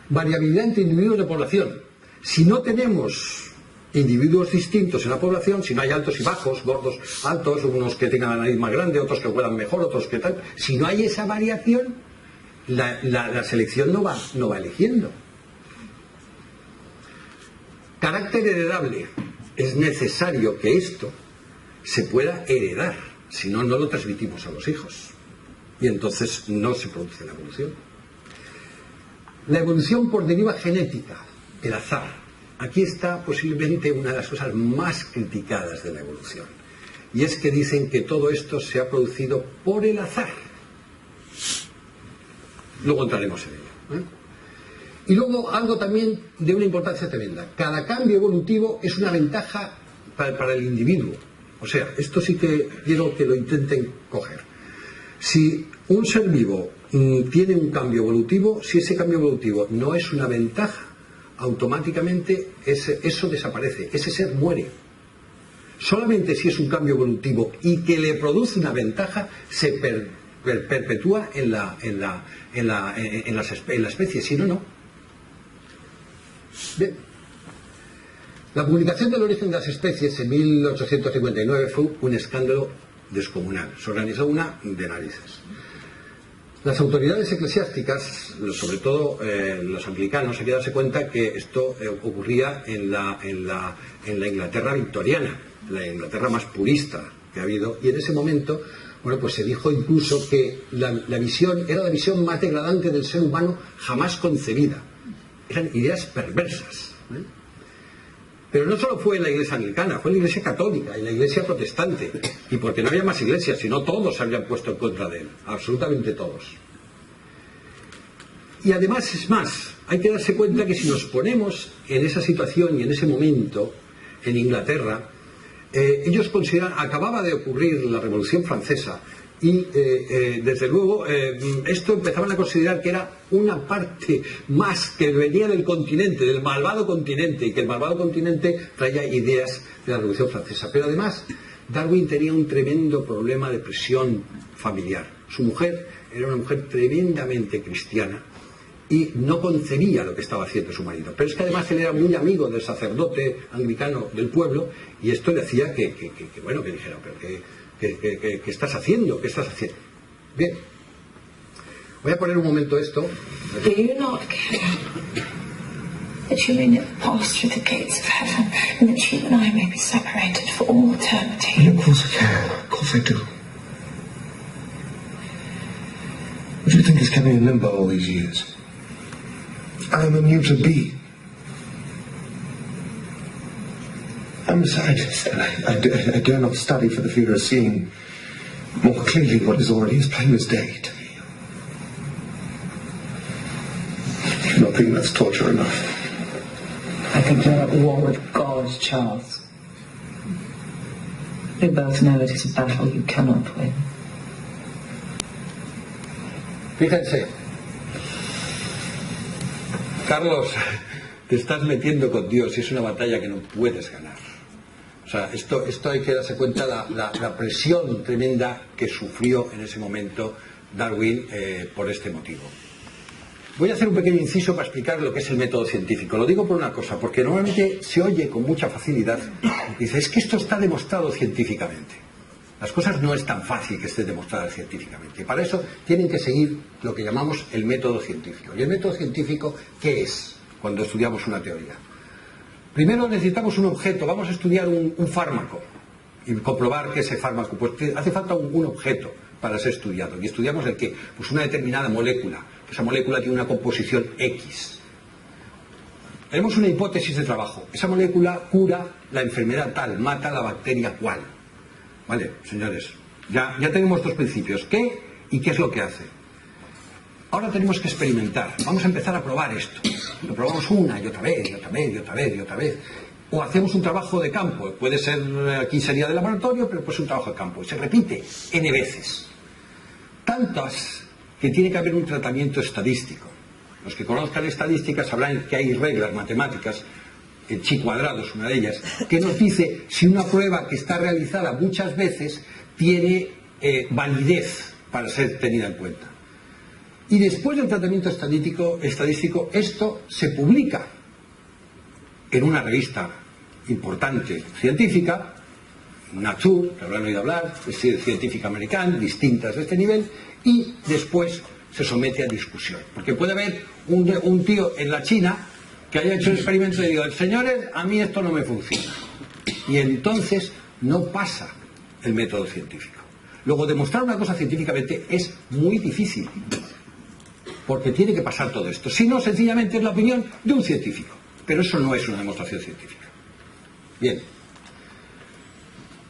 Variabilidad entre individuos de población. Si no tenemos individuos distintos en la población, si no hay altos y bajos, gordos, altos, unos que tengan la nariz más grande, otros que huelan mejor, otros que tal, si no hay esa variación, la selección no va eligiendo. Carácter heredable. Es necesario que esto se pueda heredar, si no, no lo transmitimos a los hijos. Y entonces no se produce la evolución. La evolución por deriva genética, el azar. Aquí está posiblemente una de las cosas más criticadas de la evolución. Y es que dicen que todo esto se ha producido por el azar. Luego entraremos en ello. Y luego algo también de una importancia tremenda. Cada cambio evolutivo es una ventaja para el individuo. O sea, esto sí que quiero que lo intenten coger. Si un ser vivo tiene un cambio evolutivo, si ese cambio evolutivo no es una ventaja, automáticamente eso desaparece, ese ser muere. Solamente si es un cambio evolutivo y que le produce una ventaja, se perpetúa en la especie, si no, no. Bien. La publicación del origen de las especies en 1859 fue un escándalo descomunal. Se organizó una de narices. Las autoridades eclesiásticas, sobre todo los anglicanos, hay que darse cuenta que esto ocurría en la Inglaterra victoriana, la Inglaterra más purista que ha habido, y en ese momento, bueno, pues se dijo incluso que la visión era la visión más degradante del ser humano jamás concebida. Eran ideas perversas. Pero no solo fue la iglesia anglicana, fue la iglesia católica y la iglesia protestante. Y porque no había más iglesias, sino todos se habían puesto en contra de él, absolutamente todos. Y además, es más, hay que darse cuenta que si nos ponemos en esa situación y en ese momento, en Inglaterra, ellos consideran, acababa de ocurrir la Revolución Francesa, y desde luego esto empezaban a considerar que era una parte más que venía del continente, del malvado continente, y que el malvado continente traía ideas de la Revolución Francesa. Pero además Darwin tenía un tremendo problema de presión familiar. Su mujer era una mujer tremendamente cristiana y no concebía lo que estaba haciendo su marido. Pero es que además él era muy amigo del sacerdote anglicano del pueblo, y esto le hacía que dijera, pero ¿qué estás haciendo? ¿Qué estás haciendo? Bien. Voy a poner un momento esto. Do you not care that you may never pass through the gates of heaven, and that you and I may be separated for all eternity? Of course I care. Of course I do. What do you think has kept me in limbo all these years? I am a mutant being. I'm a scientist, and I dare not study for the fear of seeing more clearly what is already as plain as day to me. I do not think that's torture enough. I think you're at war with God, Charles. We both know it is a battle you cannot win. Fíjense, Carlos, te estás metiendo con Dios y es una batalla que no puedes ganar. O sea, esto hay que darse cuenta la presión tremenda que sufrió en ese momento Darwin por este motivo. Voy a hacer un pequeño inciso para explicar lo que es el método científico. Lo digo por una cosa, porque normalmente se oye con mucha facilidad, dice, es que esto está demostrado científicamente. Las cosas no es tan fácil que estén demostradas científicamente. Y para eso tienen que seguir lo que llamamos el método científico. ¿Y el método científico qué es cuando estudiamos una teoría? Primero necesitamos un objeto, vamos a estudiar un fármaco y comprobar que ese fármaco, pues hace falta un objeto para ser estudiado. ¿Y estudiamos el qué? Pues una determinada molécula. Esa molécula tiene una composición X. Tenemos una hipótesis de trabajo. Esa molécula cura la enfermedad tal, mata la bacteria cual. Vale, señores, ya tenemos dos principios. ¿Qué y qué es lo que hace? Ahora tenemos que experimentar. Vamos a empezar a probar esto. Lo probamos una y otra vez, y otra vez, y otra vez, y otra vez. O hacemos un trabajo de campo. Puede ser, aquí sería de laboratorio, pero puede ser un trabajo de campo. Y se repite N veces. Tantas que tiene que haber un tratamiento estadístico. Los que conozcan estadísticas sabrán que hay reglas matemáticas, el chi cuadrado es una de ellas, que nos dice si una prueba que está realizada muchas veces tiene validez para ser tenida en cuenta. Y después del tratamiento estadístico, esto se publica en una revista importante científica, Nature, que habrán oído hablar, es científica americana, distintas de este nivel, y después se somete a discusión. Porque puede haber un tío en la China que haya hecho el experimento y diga, señores, a mí esto no me funciona. Y entonces no pasa el método científico. Luego, demostrar una cosa científicamente es muy difícil, porque tiene que pasar todo esto. Si no, sencillamente es la opinión de un científico. Pero eso no es una demostración científica. Bien.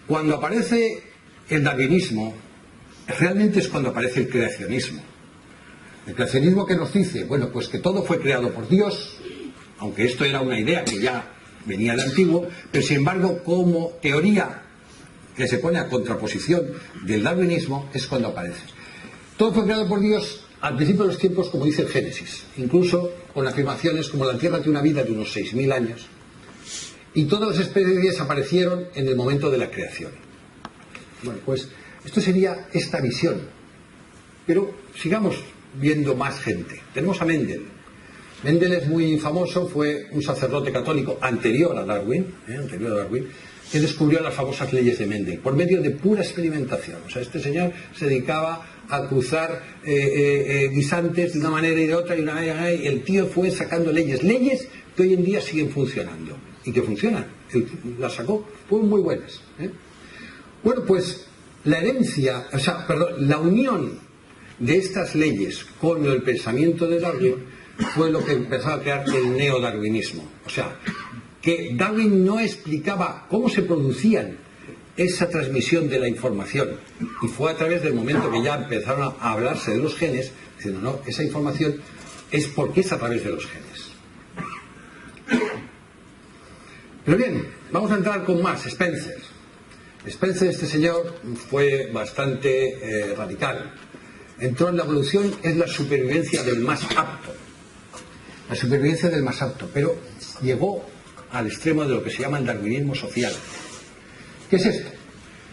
Cuando aparece el darwinismo, realmente es cuando aparece el creacionismo. El creacionismo que nos dice, bueno, pues que todo fue creado por Dios, aunque esto era una idea que ya venía de antiguo, pero sin embargo, como teoría que se pone a contraposición del darwinismo, es cuando aparece. Todo fue creado por Dios al principio de los tiempos, como dice el Génesis, incluso con afirmaciones como la Tierra tiene una vida de unos 6.000 años, y todas las especies aparecieron en el momento de la creación. Bueno, pues esto sería esta visión. Pero sigamos viendo más gente. Tenemos a Mendel. Mendel es muy famoso, fue un sacerdote católico anterior a Darwin, que descubrió las famosas leyes de Mendel por medio de pura experimentación. O sea, este señor se dedicaba a cruzar guisantes de una manera y de otra, y el tío fue sacando leyes que hoy en día siguen funcionando y que funcionan. Las sacó, fueron muy buenas. Bueno, pues la herencia, la unión de estas leyes con el pensamiento de Darwin fue lo que empezó a crear el neodarwinismo. O sea, que Darwin no explicaba cómo se producían esa transmisión de la información, y fue a través del momento que ya empezaron a hablarse de los genes, diciendo, no, esa información es porque es a través de los genes. Pero bien, vamos a entrar con más. Spencer, este señor, fue bastante radical. Entró en la evolución, es la supervivencia del más apto. La supervivencia del más apto, pero llegó al extremo de lo que se llama el darwinismo social. ¿Qué es esto?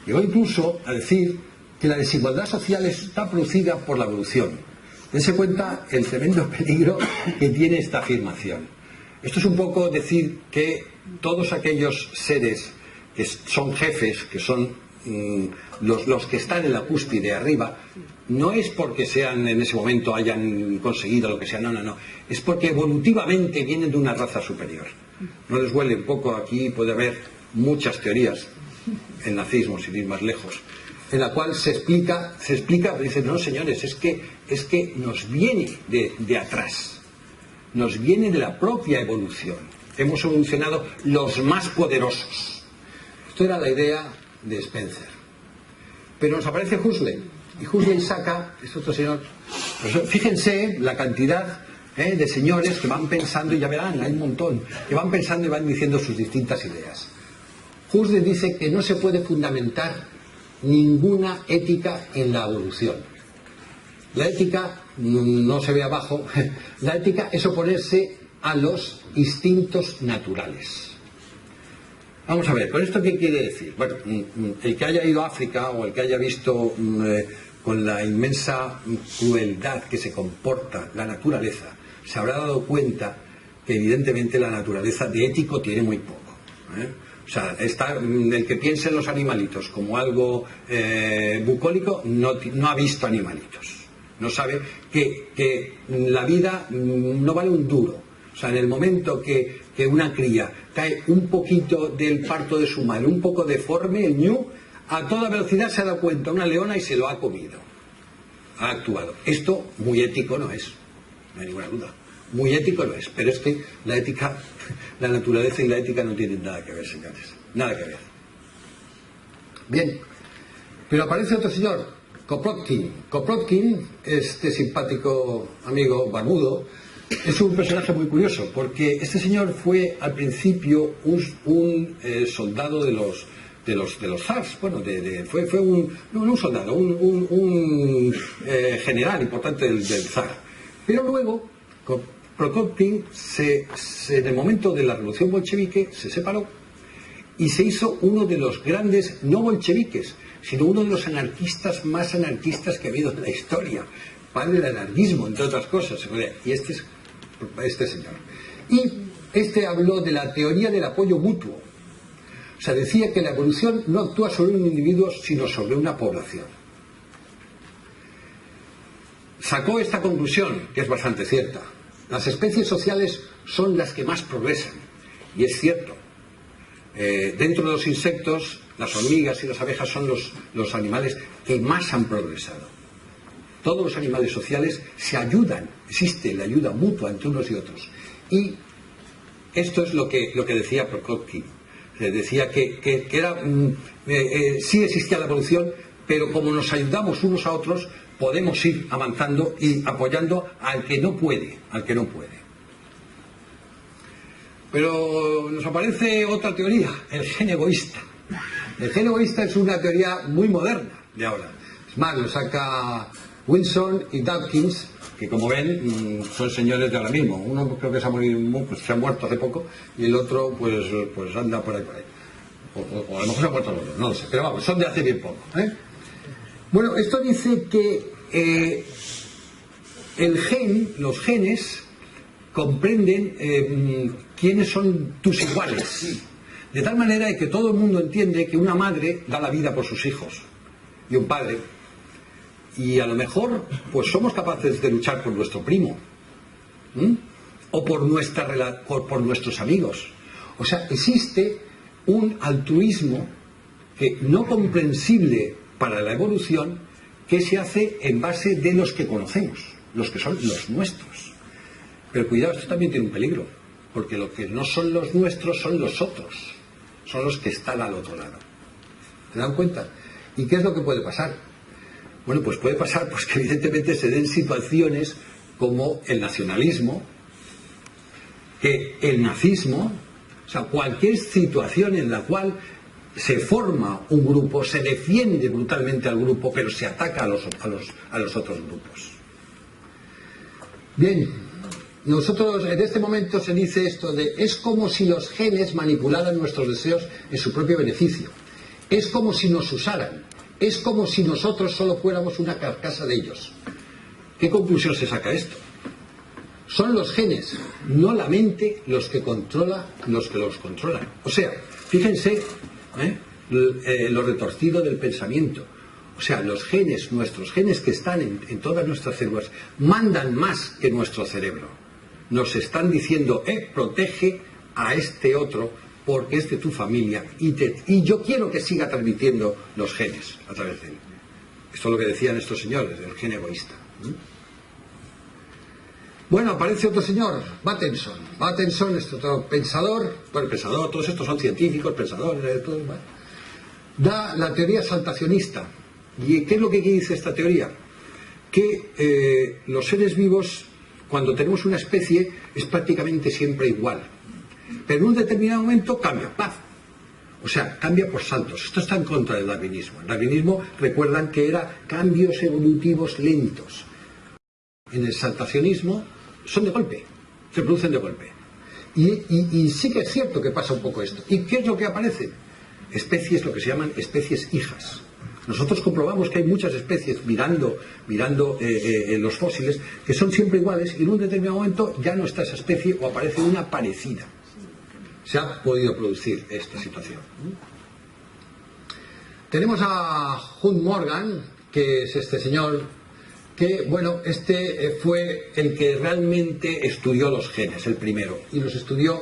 Llegó incluso a decir que la desigualdad social está producida por la evolución. Dense cuenta el tremendo peligro que tiene esta afirmación. Esto es un poco decir que todos aquellos seres que son jefes, que son los que están en la cúspide arriba, no es porque sean en ese momento hayan conseguido lo que sea, no, es porque evolutivamente vienen de una raza superior. No les huele un poco, aquí puede haber muchas teorías, el nazismo sin ir más lejos, en la cual se explica, dicen, no señores, es que nos viene de atrás, nos viene de la propia evolución, hemos evolucionado los más poderosos. Esto era la idea de Spencer. Pero nos aparece Huxley, y Huxley saca, es otro señor, pues fíjense la cantidad de señores que van pensando, y ya verán, hay un montón, que van pensando y van diciendo sus distintas ideas. Huxley dice que no se puede fundamentar ninguna ética en la evolución. La ética, no se ve abajo, la ética es oponerse a los instintos naturales. Vamos a ver, ¿con esto qué quiere decir? Bueno, el que haya ido a África o el que haya visto con la inmensa crueldad que se comporta la naturaleza, se habrá dado cuenta que evidentemente la naturaleza de ético tiene muy poco. O sea, el que piense en los animalitos como algo bucólico no ha visto animalitos. No sabe que la vida no vale un duro. O sea, en el momento que una cría cae un poquito del parto de su madre, un poco deforme, el ñu, a toda velocidad se ha dado cuenta una leona y se lo ha comido. Ha actuado. Esto muy ético no es, no hay ninguna duda. Muy ético no es, pero es que la ética, la naturaleza y la ética no tienen nada que ver, señores. Nada que ver. Bien, pero aparece otro señor, Kropotkin. Kropotkin, este simpático amigo barbudo, es un personaje muy curioso, porque este señor fue al principio un soldado de los zars, bueno, fue un soldado, un general importante del zar. Pero luego, Kropotkin, en el momento de la revolución bolchevique, se separó y se hizo uno de los grandes, no bolcheviques, sino uno de los anarquistas más anarquistas que ha habido en la historia, padre del anarquismo, entre otras cosas. Y este señor. Y este habló de la teoría del apoyo mutuo. O sea, decía que la evolución no actúa sobre un individuo, sino sobre una población. Sacó esta conclusión, que es bastante cierta. Las especies sociales son las que más progresan. Y es cierto. Dentro de los insectos, las hormigas y las abejas son los animales que más han progresado. Todos los animales sociales se ayudan, existe la ayuda mutua entre unos y otros. Y esto es lo que decía Kropotkin. Decía que sí existía la evolución, pero como nos ayudamos unos a otros, podemos ir avanzando y apoyando al que no puede, Pero nos aparece otra teoría, el gen egoísta. El gen egoísta es una teoría muy moderna de ahora. Es más, lo saca Wilson y Dawkins, que como ven son señores de ahora mismo. Uno creo que se ha muerto hace poco y el otro pues anda por ahí. O a lo mejor se ha muerto el otro, no lo sé, pero vamos, son de hace bien poco. Bueno, esto dice que los genes comprenden quiénes son tus iguales. De tal manera que todo el mundo entiende que una madre da la vida por sus hijos y un padre. Y a lo mejor pues somos capaces de luchar por nuestro primo o por nuestros amigos. O sea, existe un altruismo que no comprensible para la evolución, que se hace en base de los que conocemos, los que son los nuestros. Pero cuidado, esto también tiene un peligro. porque lo que no son los nuestros son los otros, son los que están al otro lado. ¿Se dan cuenta? ¿Y qué es lo que puede pasar? Bueno, pues puede pasar pues que evidentemente se den situaciones como el nacionalismo, que el nazismo, o sea, cualquier situación en la cual se forma un grupo, se defiende brutalmente al grupo, pero se ataca a los otros grupos. Bien, nosotros en este momento se dice esto de es como si los genes manipularan nuestros deseos en su propio beneficio. Es como si nos usaran. Es como si nosotros solo fuéramos una carcasa de ellos. ¿Qué conclusión se saca esto? Son los genes, no la mente, los que los controlan. O sea, fíjense lo retorcido del pensamiento. O sea, los genes, nuestros genes que están en todas nuestras células, mandan más que nuestro cerebro. Nos están diciendo, protege a este otro porque es de tu familia y yo quiero que siga transmitiendo los genes a través de él. Esto es lo que decían estos señores, el gen egoísta. Bueno, aparece otro señor, Bateson. Bateson es otro pensador, todos estos son científicos, pensadores, todo, ¿vale? Da la teoría saltacionista. ¿Y qué es lo que dice esta teoría? Que los seres vivos, cuando tenemos una especie, es prácticamente siempre igual. Pero en un determinado momento cambia, ¡paf! O sea, cambia por saltos. Esto está en contra del darwinismo. El darwinismo, recuerdan que era cambios evolutivos lentos. En el saltacionismo son de golpe, se producen de golpe. Y sí que es cierto que pasa un poco esto. ¿Y qué es lo que aparece? Especies, lo que se llaman especies hijas. Nosotros comprobamos que hay muchas especies, mirando los fósiles, que son siempre iguales y en un determinado momento ya no está esa especie o aparece una parecida. Se ha podido producir esta situación. Tenemos a Hunt Morgan, que es este señor, que, bueno, este fue el que realmente estudió los genes, el primero, y los estudió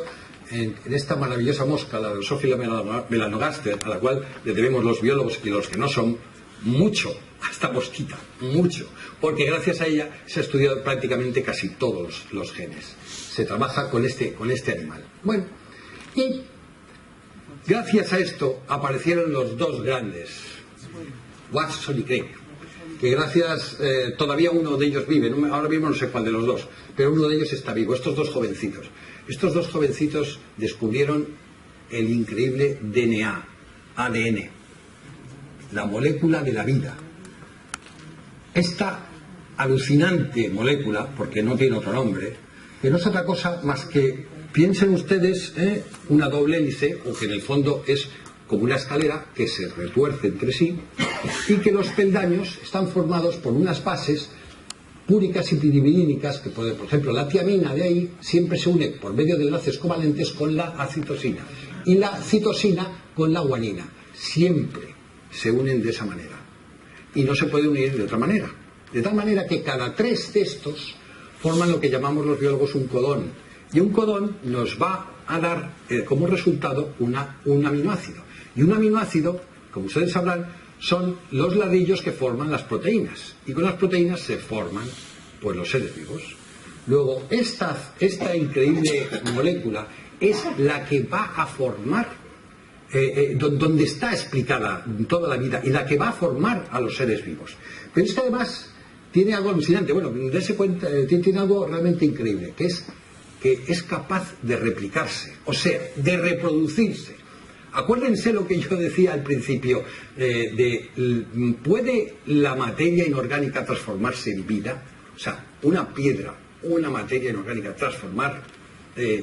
en esta maravillosa mosca, la Drosophila melanogaster, a la cual le debemos los biólogos y los que no son mucho a esta mosquita, mucho, porque gracias a ella se ha estudiado prácticamente casi todos los genes. Se trabaja con este animal. Bueno, y gracias a esto aparecieron los dos grandes, Watson y Crick, que gracias, todavía uno de ellos vive, ahora mismo no sé cuál de los dos, pero uno de ellos está vivo, estos dos jovencitos. Estos dos jovencitos descubrieron el increíble DNA, ADN, la molécula de la vida. Esta alucinante molécula, porque no tiene otro nombre, que no es otra cosa más que, piensen ustedes, una doble hélice, o que en el fondo es como una escalera que se retuerce entre sí, y que los peldaños están formados por unas bases púricas y pirimidínicas, que por ejemplo la tiamina de ahí siempre se une por medio de enlaces covalentes con la acitosina y la citosina con la guanina, siempre se unen de esa manera y no se puede unir de otra manera, de tal manera que cada 3 de estos forman lo que llamamos los biólogos un codón, y un codón nos va a dar como resultado un aminoácido, y un aminoácido, como ustedes sabrán, son los ladrillos que forman las proteínas, y con las proteínas se forman pues los seres vivos. Luego, esta increíble molécula es la que va a formar, donde está explicada toda la vida, y la que va a formar a los seres vivos. Pero es que además tiene algo alucinante, bueno, dése cuenta, tiene algo realmente increíble, que es capaz de replicarse, o sea, de reproducirse. Acuérdense lo que yo decía al principio, ¿puede la materia inorgánica transformarse en vida? O sea, una piedra, una materia inorgánica transformar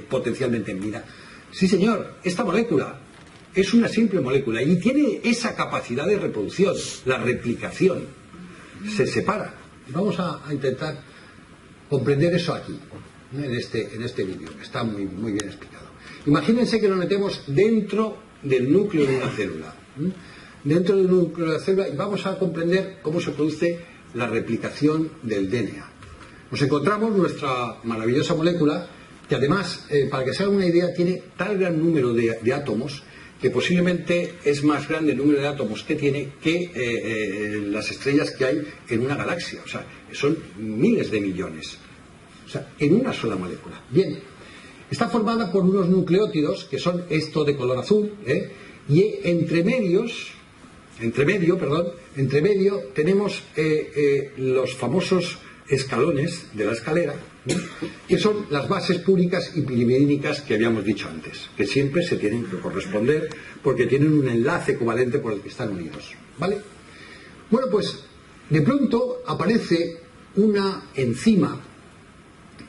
potencialmente en vida. Sí, señor, esta molécula es una simple molécula y tiene esa capacidad de reproducción, la replicación. Se separa. Vamos a intentar comprender eso aquí, en este vídeo, que está muy, muy bien explicado. Imagínense que nos metemos dentro del núcleo de una célula. Dentro del núcleo de la célula, y vamos a comprender cómo se produce la replicación del DNA. Nos encontramos nuestra maravillosa molécula, que además, para que se hagan una idea, tiene tal gran número de átomos, que posiblemente es más grande el número de átomos que tiene que las estrellas que hay en una galaxia. O sea, son miles de millones. O sea, en una sola molécula. Bien, Está formada por unos nucleótidos, que son esto de color azul, y entre medio tenemos los famosos escalones de la escalera, que son las bases púricas y pirimidínicas que habíamos dicho antes, que siempre se tienen que corresponder porque tienen un enlace covalente por el que están unidos, ¿vale? Bueno, pues de pronto aparece una enzima,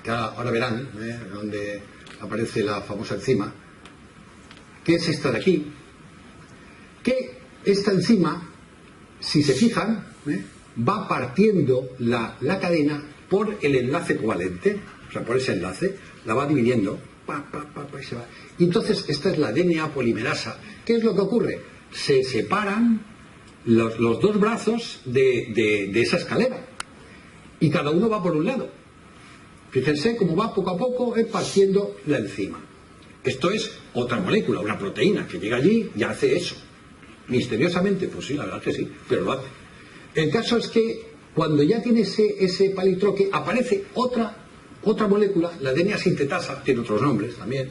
que ahora verán donde aparece la famosa enzima, que es esta de aquí, que esta enzima, si se fijan, va partiendo la cadena por el enlace covalente, o sea, por ese enlace, la va dividiendo, y se va. Y entonces esta es la DNA polimerasa. ¿Qué es lo que ocurre? Se separan los dos brazos de esa escalera, y cada uno va por un lado. Fíjense cómo va poco a poco partiendo la enzima. Esto es otra molécula, una proteína, que llega allí y hace eso. Misteriosamente, pues sí, la verdad que sí, pero lo hace. El caso es que cuando ya tiene ese palitroque, aparece otra molécula, la DNA sintetasa, tiene otros nombres también,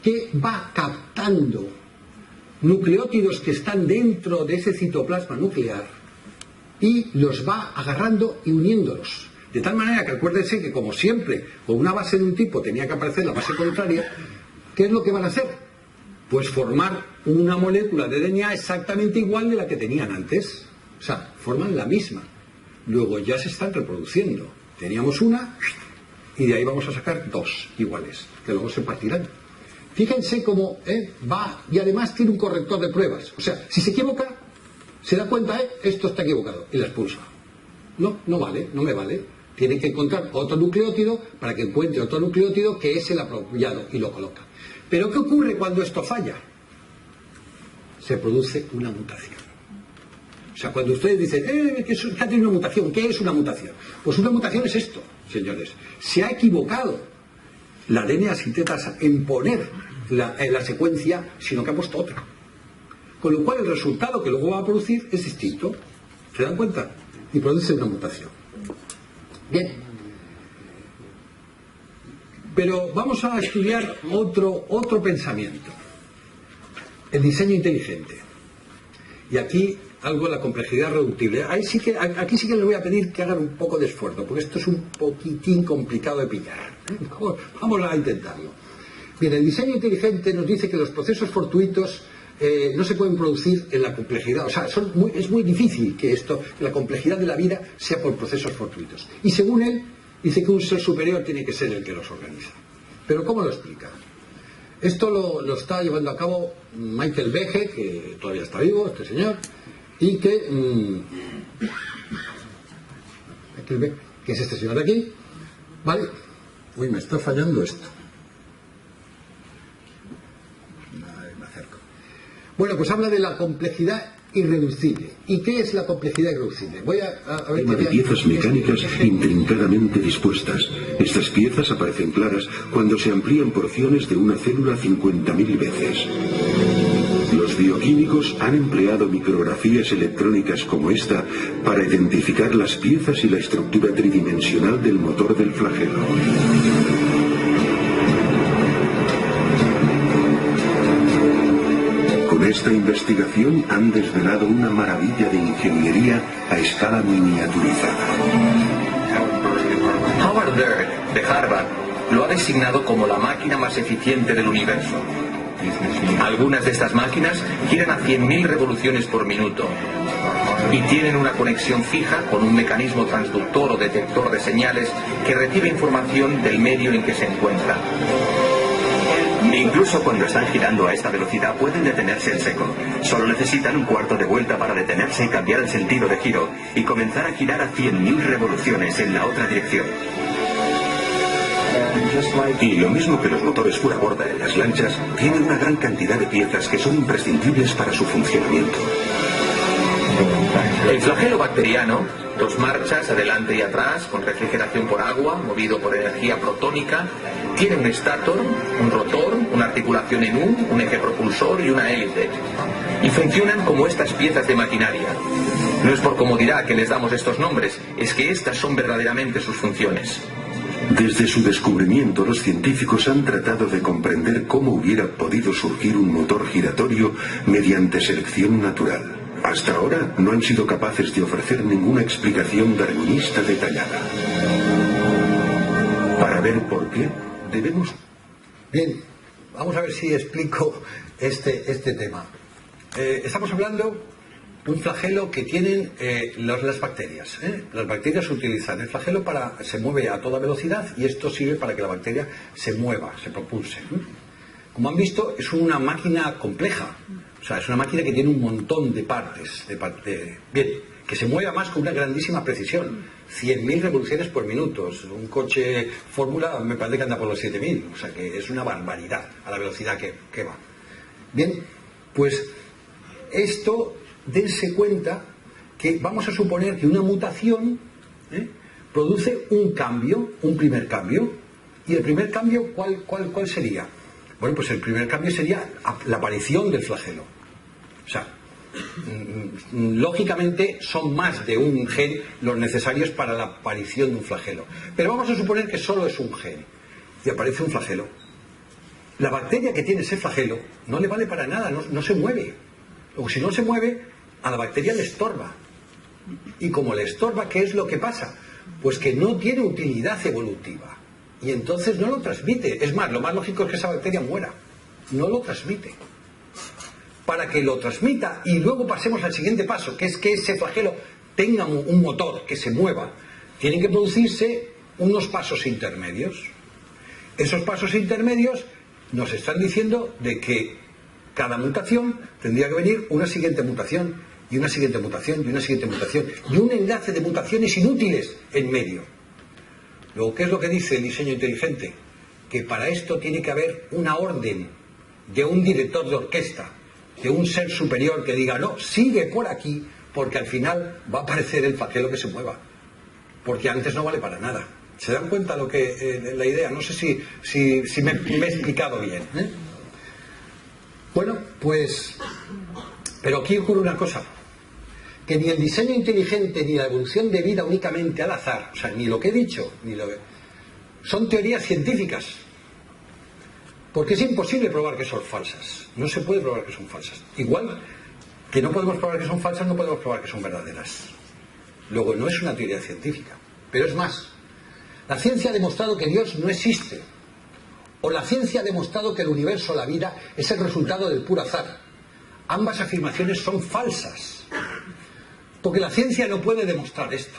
que va captando nucleótidos que están dentro de ese citoplasma nuclear y los va agarrando y uniéndolos. De tal manera que acuérdense que, como siempre, con una base de un tipo tenía que aparecer la base contraria. ¿Qué es lo que van a hacer? Pues formar una molécula de DNA exactamente igual de la que tenían antes. O sea, forman la misma. Luego ya se están reproduciendo. Teníamos una y de ahí vamos a sacar dos iguales, que luego se partirán. Fíjense cómo va, y además tiene un corrector de pruebas. O sea, si se equivoca, se da cuenta, esto está equivocado, y la expulsa. No vale, no me vale. Tiene que encontrar otro nucleótido para que encuentre otro nucleótido que es el apropiado y lo coloca. Pero ¿qué ocurre cuando esto falla? Se produce una mutación. O sea, cuando ustedes dicen, que ha tenido una mutación, ¿qué es una mutación? Pues una mutación es esto, señores. Se ha equivocado la DNA sintetasa en poner la secuencia, sino que ha puesto otra. Con lo cual el resultado que luego va a producir es distinto. ¿Se dan cuenta? Y produce una mutación. Bien. Pero vamos a estudiar otro pensamiento. El diseño inteligente. Y aquí algo de la complejidad reductible. Aquí sí que les voy a pedir que hagan un poco de esfuerzo, porque esto es un poquitín complicado de pillar. Vamos a intentarlo. Bien, el diseño inteligente nos dice que los procesos fortuitos no se pueden producir en la complejidad. O sea, es muy difícil que la complejidad de la vida sea por procesos fortuitos. Y según él, dice que un ser superior tiene que ser el que los organiza. Pero ¿cómo lo explica? Esto lo está llevando a cabo Michael Behe, que todavía está vivo, este señor, y que es este señor de aquí, ¿vale? Uy, me está fallando esto. Me acerco. Bueno, pues habla de la complejidad irreducible. ¿Y qué es la complejidad irreducible? Voy a ver. De piezas mecánicas intrincadamente dispuestas. Estas piezas aparecen claras cuando se amplían porciones de una célula 50.000 veces. Los bioquímicos han empleado micrografías electrónicas como esta para identificar las piezas y la estructura tridimensional del motor del flagelo. Con esta investigación han desvelado una maravilla de ingeniería a escala miniaturizada. Howard Berg, de Harvard, lo ha designado como la máquina más eficiente del universo. Algunas de estas máquinas giran a 100.000 revoluciones por minuto y tienen una conexión fija con un mecanismo transductor o detector de señales que recibe información del medio en que se encuentra. Incluso cuando están girando a esta velocidad pueden detenerse en seco. Solo necesitan un cuarto de vuelta para detenerse y cambiar el sentido de giro y comenzar a girar a 100.000 revoluciones en la otra dirección. Y lo mismo que los motores fuera borda en las lanchas, tiene una gran cantidad de piezas que son imprescindibles para su funcionamiento. El flagelo bacteriano, 2 marchas adelante y atrás, con refrigeración por agua, movido por energía protónica, tiene un estator, un rotor, una articulación en U, un eje propulsor y una hélice. Y funcionan como estas piezas de maquinaria. No es por comodidad que les damos estos nombres, es que estas son verdaderamente sus funciones. Desde su descubrimiento, los científicos han tratado de comprender cómo hubiera podido surgir un motor giratorio mediante selección natural. Hasta ahora no han sido capaces de ofrecer ninguna explicación darwinista detallada. Para ver por qué, debemos... Bien, vamos a ver si explico este tema. Estamos hablando de un flagelo que tienen las bacterias. Las bacterias utilizan el flagelo se mueve a toda velocidad y esto sirve para que la bacteria se mueva, se propulse. Como han visto, es una máquina compleja. O sea, es una máquina que tiene un montón de partes. Bien, que se mueve más con una grandísima precisión. 100.000 revoluciones por minuto. Un coche Fórmula me parece que anda por los 7.000. O sea, que es una barbaridad a la velocidad que va. Bien, pues esto, dense cuenta que vamos a suponer que una mutación produce un cambio, un primer cambio. ¿Y el primer cambio cuál sería? Bueno, pues el primer cambio sería la aparición del flagelo. O sea, lógicamente son más de un gen los necesarios para la aparición de un flagelo. Pero vamos a suponer que solo es un gen y aparece un flagelo. La bacteria que tiene ese flagelo no le vale para nada, no se mueve. O si no se mueve, a la bacteria le estorba. Y como le estorba, ¿qué es lo que pasa? Pues que no tiene utilidad evolutiva. Y entonces no lo transmite. Es más, lo más lógico es que esa bacteria muera. No lo transmite. Para que lo transmita y luego pasemos al siguiente paso, que es que ese flagelo tenga un motor, que se mueva, tienen que producirse unos pasos intermedios. Esos pasos intermedios nos están diciendo de que cada mutación tendría que venir una siguiente mutación, y una siguiente mutación, y una siguiente mutación, y un enlace de mutaciones inútiles en medio. Luego, ¿qué es lo que dice el diseño inteligente? Que para esto tiene que haber una orden de un director de orquesta, de un ser superior que diga, no, sigue por aquí, porque al final va a aparecer el flagelo que se mueva. Porque antes no vale para nada. ¿Se dan cuenta lo que la idea? No sé si me he explicado bien. Bueno, pues... Pero aquí ocurre una cosa. Que ni el diseño inteligente ni la evolución de vida únicamente al azar, o sea, ni lo que he dicho, son teorías científicas. Porque es imposible probar que son falsas. No se puede probar que son falsas. Igual que no podemos probar que son falsas, no podemos probar que son verdaderas. Luego, no es una teoría científica. Pero es más. La ciencia ha demostrado que Dios no existe. O la ciencia ha demostrado que el universo, la vida, es el resultado del puro azar. Ambas afirmaciones son falsas. Porque la ciencia no puede demostrar esto.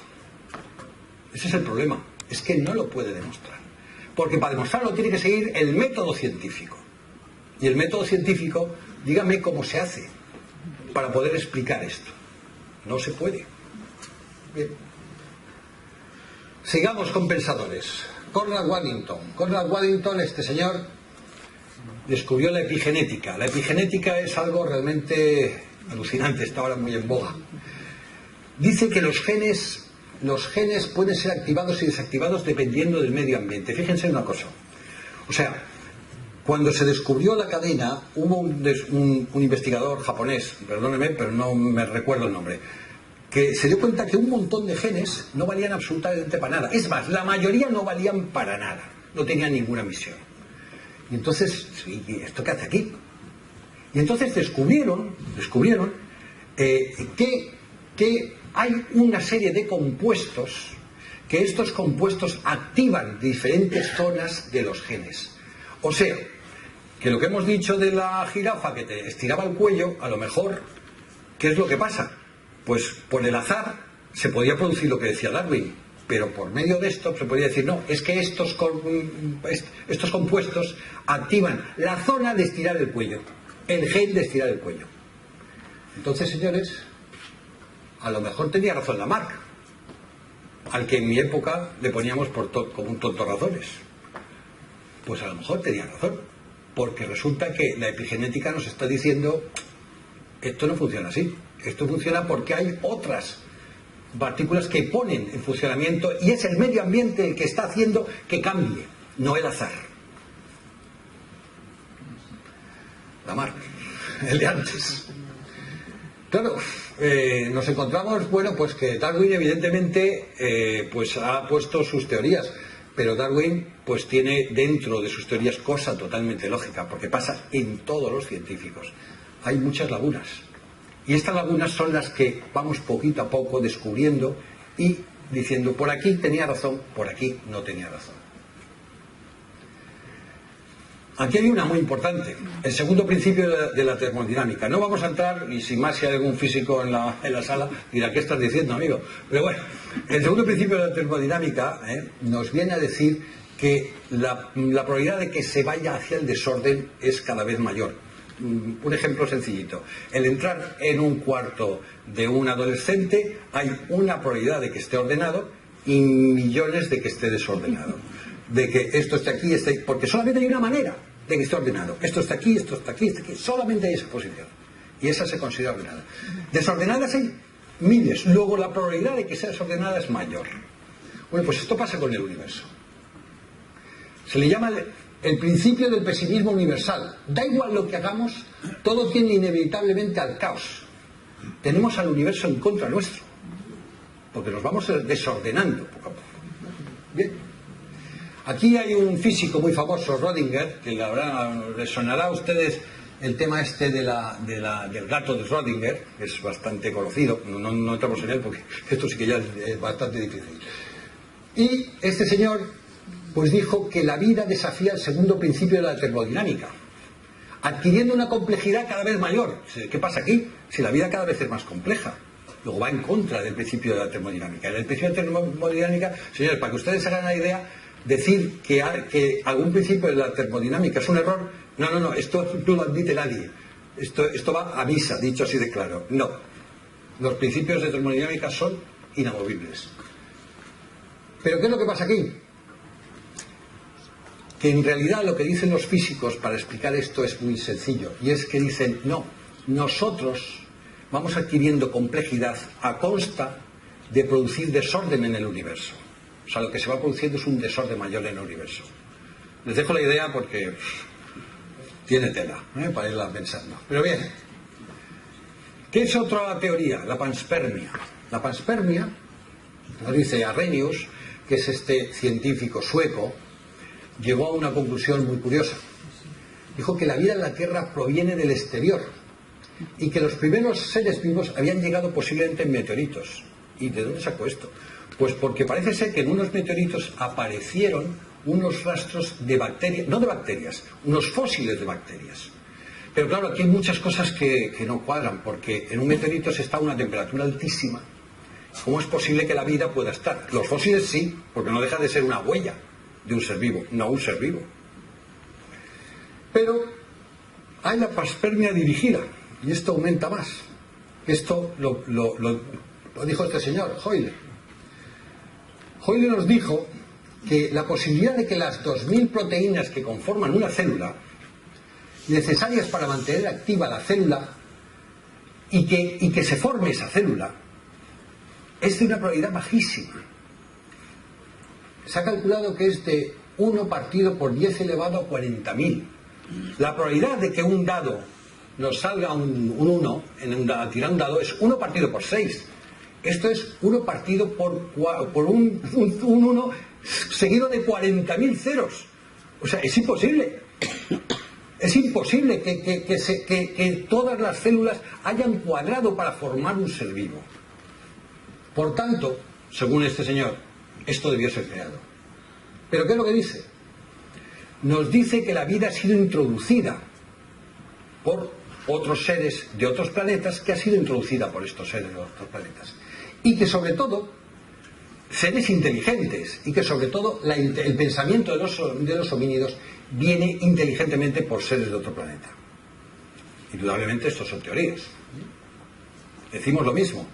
Ese es el problema. Es que no lo puede demostrar. Porque para demostrarlo tiene que seguir el método científico. Y el método científico, dígame cómo se hace para poder explicar esto. No se puede. Bien. Sigamos con pensadores. Conrad Waddington. Conrad Waddington, este señor, descubrió la epigenética. La epigenética es algo realmente alucinante, está ahora muy en boga. Dice que los genes pueden ser activados y desactivados dependiendo del medio ambiente. Fíjense en una cosa. O sea, cuando se descubrió la cadena, hubo un investigador japonés, perdóneme, pero no me recuerdo el nombre, que se dio cuenta que un montón de genes no valían absolutamente para nada. Es más, la mayoría no valían para nada. No tenían ninguna misión. Y entonces, ¿y esto qué hace aquí? Y entonces descubrieron que hay una serie de compuestos, que estos compuestos activan diferentes zonas de los genes. O sea, que lo que hemos dicho de la jirafa que te estiraba el cuello, a lo mejor, ¿qué es lo que pasa? Pues por el azar se podía producir lo que decía Darwin, pero por medio de esto se podía decir, no, es que estos compuestos activan la zona de estirar el cuello, el gen de estirar el cuello. Entonces, señores, a lo mejor tenía razón Lamarck, al que en mi época le poníamos como un tonto razones. Pues a lo mejor tenía razón, porque resulta que la epigenética nos está diciendo, esto no funciona así, esto funciona porque hay otras partículas que ponen en funcionamiento y es el medio ambiente el que está haciendo que cambie, no el azar. Lamarck, el de antes. Claro, nos encontramos, bueno, pues que Darwin evidentemente pues ha puesto sus teorías, Pero Darwin pues tiene dentro de sus teorías cosa totalmente lógica, porque pasa en todos los científicos. Hay muchas lagunas. Y estas lagunas son las que vamos poquito a poco descubriendo y diciendo, por aquí tenía razón, por aquí no tenía razón. Aquí hay una muy importante, el segundo principio de la termodinámica. No vamos a entrar, y sin más si hay algún físico en la sala, dirá, ¿qué estás diciendo, amigo? Pero bueno, el segundo principio de la termodinámica nos viene a decir que la probabilidad de que se vaya hacia el desorden es cada vez mayor. Un ejemplo sencillito. El entrar en un cuarto de un adolescente, hay una probabilidad de que esté ordenado y millones de que esté desordenado. De que esto esté aquí, porque solamente hay una manera de que esté ordenado. Esto está aquí, esto está aquí, esto está aquí. Solamente hay esa posición. Y esa se considera ordenada. Desordenadas hay miles. Luego la probabilidad de que sea desordenada es mayor. Bueno, pues esto pasa con el universo. Se le llama el principio del pesimismo universal. Da igual lo que hagamos, todo tiende inevitablemente al caos. Tenemos al universo en contra nuestro, porque nos vamos desordenando poco a poco. Bien. Aquí hay un físico muy famoso, Rödinger, que les sonará a ustedes el tema este del gato de Rödinger, que es bastante conocido. No entramos en él porque esto sí que ya es bastante difícil. Y este señor pues dijo que la vida desafía el segundo principio de la termodinámica, adquiriendo una complejidad cada vez mayor. ¿Qué pasa aquí? Si la vida cada vez es más compleja. Luego va en contra del principio de la termodinámica. En el principio de la termodinámica, señores, para que ustedes hagan la idea, decir que algún principio de la termodinámica es un error, no, esto no lo admite nadie. Esto va a misa, dicho así de claro. No. Los principios de termodinámica son inamovibles. ¿Pero qué es lo que pasa aquí? Que en realidad lo que dicen los físicos para explicar esto es muy sencillo, y es que dicen, no, nosotros vamos adquiriendo complejidad a costa de producir desorden en el universo. O sea, lo que se va produciendo es un desorden mayor en el universo. Les dejo la idea porque tiene tela para irla pensando. Pero bien, ¿qué es otra teoría? La panspermia. La panspermia, nos dice Arrhenius, que es este científico sueco, llegó a una conclusión muy curiosa. Dijo que la vida en la Tierra proviene del exterior y que los primeros seres vivos habían llegado posiblemente en meteoritos. ¿Y de dónde sacó esto? Pues porque parece ser que en unos meteoritos aparecieron unos rastros de bacterias, no de bacterias, unos fósiles de bacterias. Pero claro, aquí hay muchas cosas que no cuadran, porque en un meteorito se está a una temperatura altísima. ¿Cómo es posible que la vida pueda estar? Los fósiles sí, porque no deja de ser una huella de un ser vivo, no un ser vivo. Pero hay la panspermia dirigida, y esto aumenta más. Esto lo dijo este señor, Euler. Euler nos dijo que la posibilidad de que las 2000 proteínas que conforman una célula, necesarias para mantener activa la célula y que se forme esa célula, es de una probabilidad bajísima. Se ha calculado que es de 1 partido por 10 elevado a 40.000. La probabilidad de que un dado nos salga un 1 a tirar un dado es 1 partido por 6. Esto es 1 partido por un 1 seguido de 40.000 ceros. O sea, es imposible. Es imposible que todas las células hayan cuadrado para formar un ser vivo. Por tanto, según este señor, esto debió ser creado. ¿Pero qué es lo que dice? Nos dice que la vida ha sido introducida por otros seres de otros planetas, que ha sido introducida por estos seres de otros planetas. Y que sobre todo, seres inteligentes, y que sobre todo el pensamiento de los homínidos viene inteligentemente por seres de otro planeta. Indudablemente estos son teorías. Decimos lo mismo,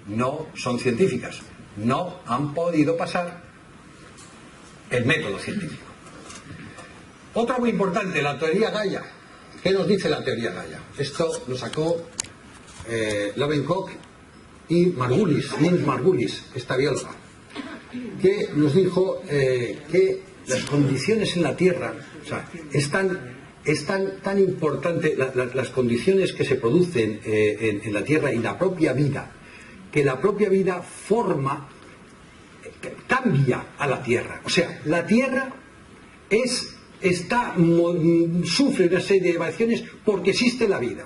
no son científicas, no han podido pasar el método científico. Otra muy importante, la teoría Gaia. ¿Qué nos dice la teoría Gaia? Esto lo sacó Lovenkopf y Lins Margulis, esta bióloga, que nos dijo que las condiciones en la Tierra, o sea, es tan importante las condiciones que se producen en la Tierra y la propia vida, que la propia vida forma cambia a la Tierra. O sea, la Tierra sufre una serie de variaciones porque existe la vida.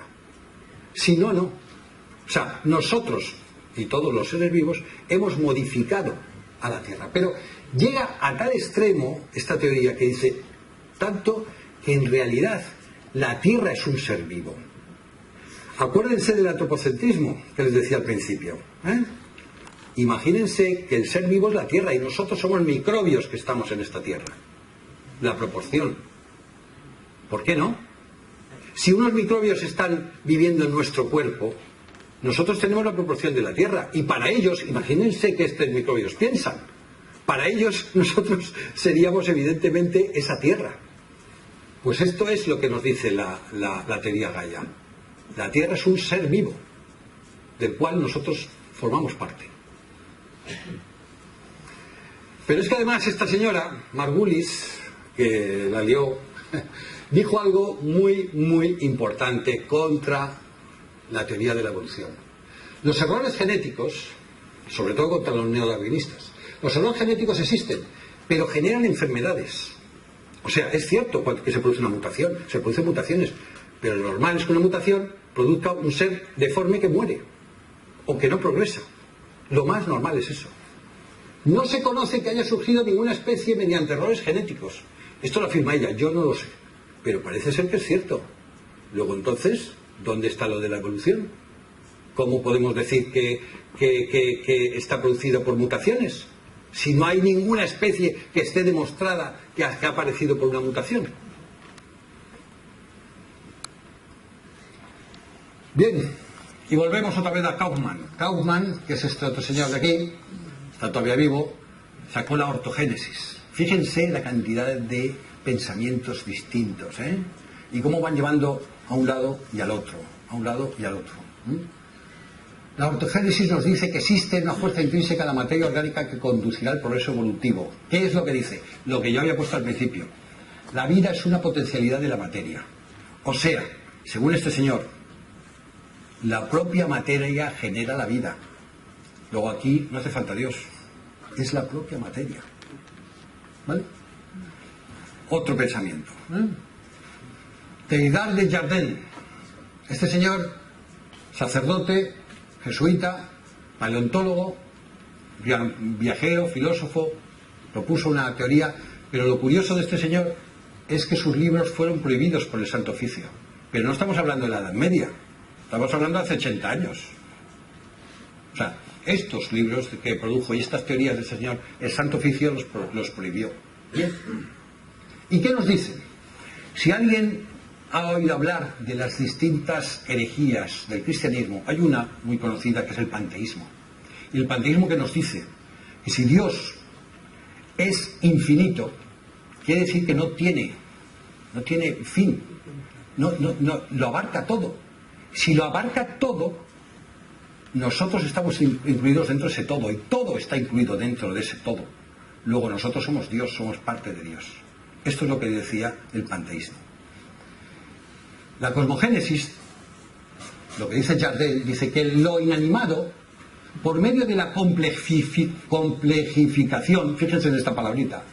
Si no, no. O sea, nosotros y todos los seres vivos hemos modificado a la Tierra. Pero llega a tal extremo esta teoría que dice tanto que en realidad la Tierra es un ser vivo. Acuérdense del antropocentrismo que les decía al principio. Imagínense que el ser vivo es la Tierra y nosotros somos microbios que estamos en esta Tierra. La proporción. ¿Por qué no? Si unos microbios están viviendo en nuestro cuerpo, nosotros tenemos la proporción de la Tierra. Y para ellos, imagínense que estos microbios piensan. Para ellos, nosotros seríamos evidentemente esa Tierra. Pues esto es lo que nos dice la teoría Gaia. La Tierra es un ser vivo, del cual nosotros formamos parte. Pero es que además esta señora, Margulis, que la lió, dijo algo muy, muy importante contra la teoría de la evolución. Los errores genéticos, sobre todo contra los neodarwinistas, los errores genéticos existen, pero generan enfermedades. O sea, es cierto que se produce una mutación, se producen mutaciones, pero lo normal es que una mutación produzca un ser deforme que muere o que no progresa. Lo más normal es eso. No se conoce que haya surgido ninguna especie mediante errores genéticos. Esto lo afirma ella, yo no lo sé. Pero parece ser que es cierto. Luego entonces, ¿dónde está lo de la evolución? ¿Cómo podemos decir que está producido por mutaciones? Si no hay ninguna especie que esté demostrada que ha aparecido por una mutación. Bien, y volvemos otra vez a Kauffmann. Kauffmann, que es este otro señor de aquí, está todavía vivo, sacó la ortogénesis. Fíjense la cantidad de pensamientos distintos, y cómo van llevando a un lado y al otro, a un lado y al otro. La ortogénesis nos dice que existe una fuerza intrínseca en la materia orgánica que conducirá al progreso evolutivo. ¿Qué es lo que dice? Lo que yo había puesto al principio. La vida es una potencialidad de la materia. O sea, según este señor, la propia materia genera la vida. Luego aquí no hace falta Dios. Es la propia materia. ¿Vale? Otro pensamiento. Teilhard de Chardin. Este señor, sacerdote, jesuita, paleontólogo, viajero, filósofo, propuso una teoría, pero lo curioso de este señor es que sus libros fueron prohibidos por el Santo Oficio. Pero no estamos hablando de la Edad Media, estamos hablando de hace 80 años. O sea, estos libros que produjo y estas teorías de este señor, el Santo Oficio los prohibió. Bien. ¿Y qué nos dicen? Si alguien ha oído hablar de las distintas herejías del cristianismo, hay una muy conocida que es el panteísmo. Y el panteísmo que nos dice que si Dios es infinito, quiere decir que no tiene fin, no lo abarca todo. Si lo abarca todo, nosotros estamos incluidos dentro de ese todo, y todo está incluido dentro de ese todo. Luego nosotros somos Dios, somos parte de Dios. Esto es lo que decía el panteísmo. La cosmogénesis, lo que dice Chardin, dice que lo inanimado, por medio de la complejificación, fíjense en esta palabrita,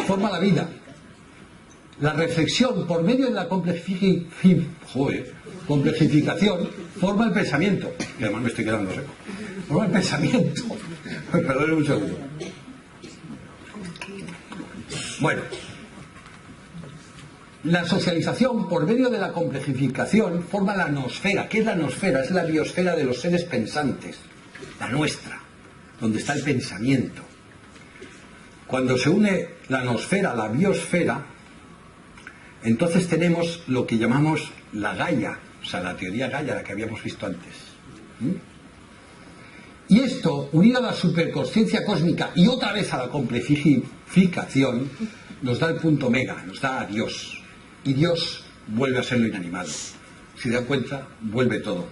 forma la vida. La reflexión, por medio de la complejificación, forma el pensamiento. Y además me estoy quedando seco. Forma el pensamiento. Perdónenme un segundo. Bueno. La socialización, por medio de la complejificación, forma la noosfera. ¿Qué es la noosfera? Es la biosfera de los seres pensantes, la nuestra, donde está el pensamiento. Cuando se une la noosfera a la biosfera, entonces tenemos lo que llamamos la Gaia, o sea, la teoría Gaia, la que habíamos visto antes. Y esto, unido a la superconsciencia cósmica y otra vez a la complejificación, nos da el punto mega, nos da a Dios. Y Dios vuelve a ser lo inanimado. Si dan cuenta, vuelve todo.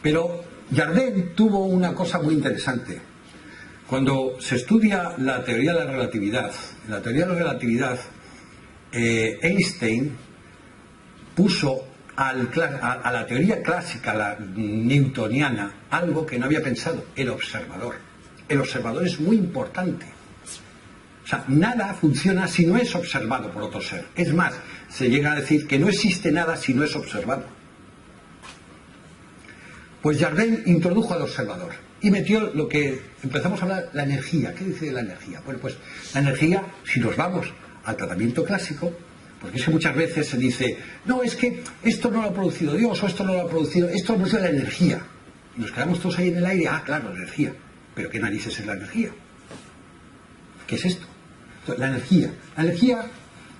Pero Chardin tuvo una cosa muy interesante. Cuando se estudia la teoría de la relatividad, en la teoría de la relatividad, Einstein puso a la teoría clásica, la newtoniana, algo que no había pensado, el observador. el observador es muy importante. O sea, nada funciona si no es observado por otro ser. Es más, se llega a decir que no existe nada si no es observado. Pues Jardin introdujo al observador y metió lo que empezamos a hablar, la energía. ¿Qué dice de la energía? Bueno, pues la energía, si nos vamos al tratamiento clásico, porque es que muchas veces se dice, no, es que esto no lo ha producido Dios, o esto no lo ha producido, esto no es la energía. Y nos quedamos todos ahí en el aire, claro, la energía. Pero ¿qué narices es la energía? ¿Qué es esto? La energía. La energía,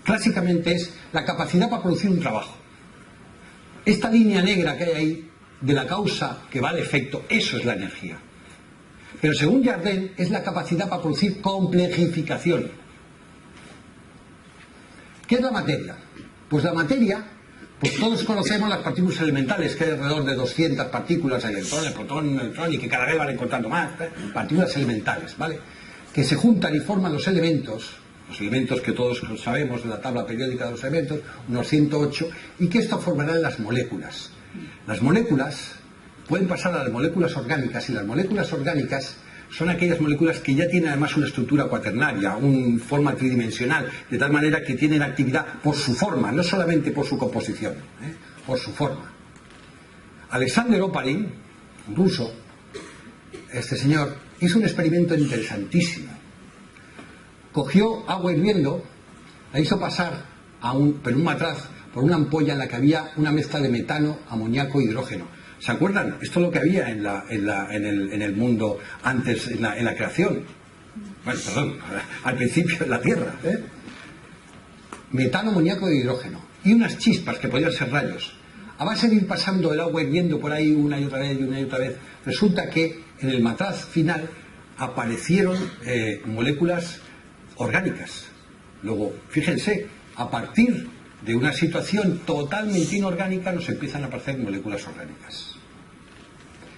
clásicamente, es la capacidad para producir un trabajo. Esta línea negra que hay ahí, de la causa que va al efecto, eso es la energía. Pero según Jardin, es la capacidad para producir complejificación. ¿Qué es la materia? Pues la materia, pues todos conocemos las partículas elementales, que hay alrededor de 200 partículas, el electrón, el protón, el neutrón, y que cada vez van encontrando más, partículas elementales, ¿vale? Que se juntan y forman los elementos que todos sabemos de la tabla periódica de los elementos, unos 108, y que esto formará las moléculas. Las moléculas pueden pasar a las moléculas orgánicas, y las moléculas orgánicas son aquellas moléculas que ya tienen además una estructura cuaternaria, una forma tridimensional, de tal manera que tienen actividad por su forma, no solamente por su composición, por su forma. Alexander Oparin, ruso, este señor, hizo un experimento interesantísimo. Cogió agua hirviendo, la hizo pasar pero un matraz por una ampolla en la que había una mezcla de metano, amoníaco e hidrógeno. ¿Se acuerdan? Esto es lo que había en el mundo antes, en la creación. Bueno, perdón, al principio en la Tierra. Metano, amoníaco e hidrógeno. Y unas chispas que podían ser rayos. A base de ir pasando el agua hirviendo por ahí una y otra vez y una y otra vez, resulta que en el matraz final aparecieron moléculas orgánicas. Luego, fíjense, a partir de una situación totalmente inorgánica nos empiezan a aparecer moléculas orgánicas.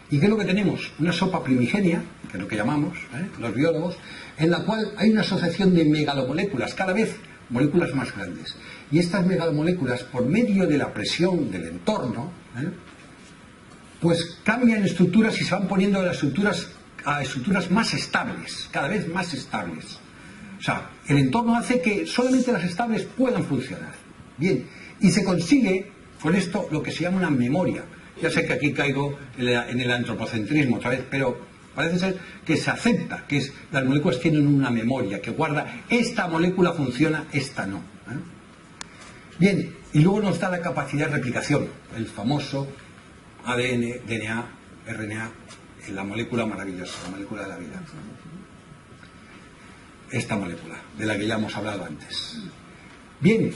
¿Y qué es lo que tenemos? Una sopa primigenia, que es lo que llamamos los biólogos, en la cual hay una asociación de megalomoléculas, cada vez moléculas más grandes. Y estas megalomoléculas, por medio de la presión del entorno, pues cambian estructuras y se van poniendo las estructuras a estructuras más estables, cada vez más estables. O sea, el entorno hace que solamente las estables puedan funcionar. Bien, y se consigue con esto lo que se llama una memoria. Ya sé que aquí caigo en el antropocentrismo otra vez, pero parece ser que se acepta que las moléculas tienen una memoria que guarda, esta molécula funciona, esta no. Bien, y luego nos da la capacidad de replicación, el famoso ADN, DNA, RNA, la molécula maravillosa, la molécula de la vida. Esta molécula, de la que ya hemos hablado antes. Bien,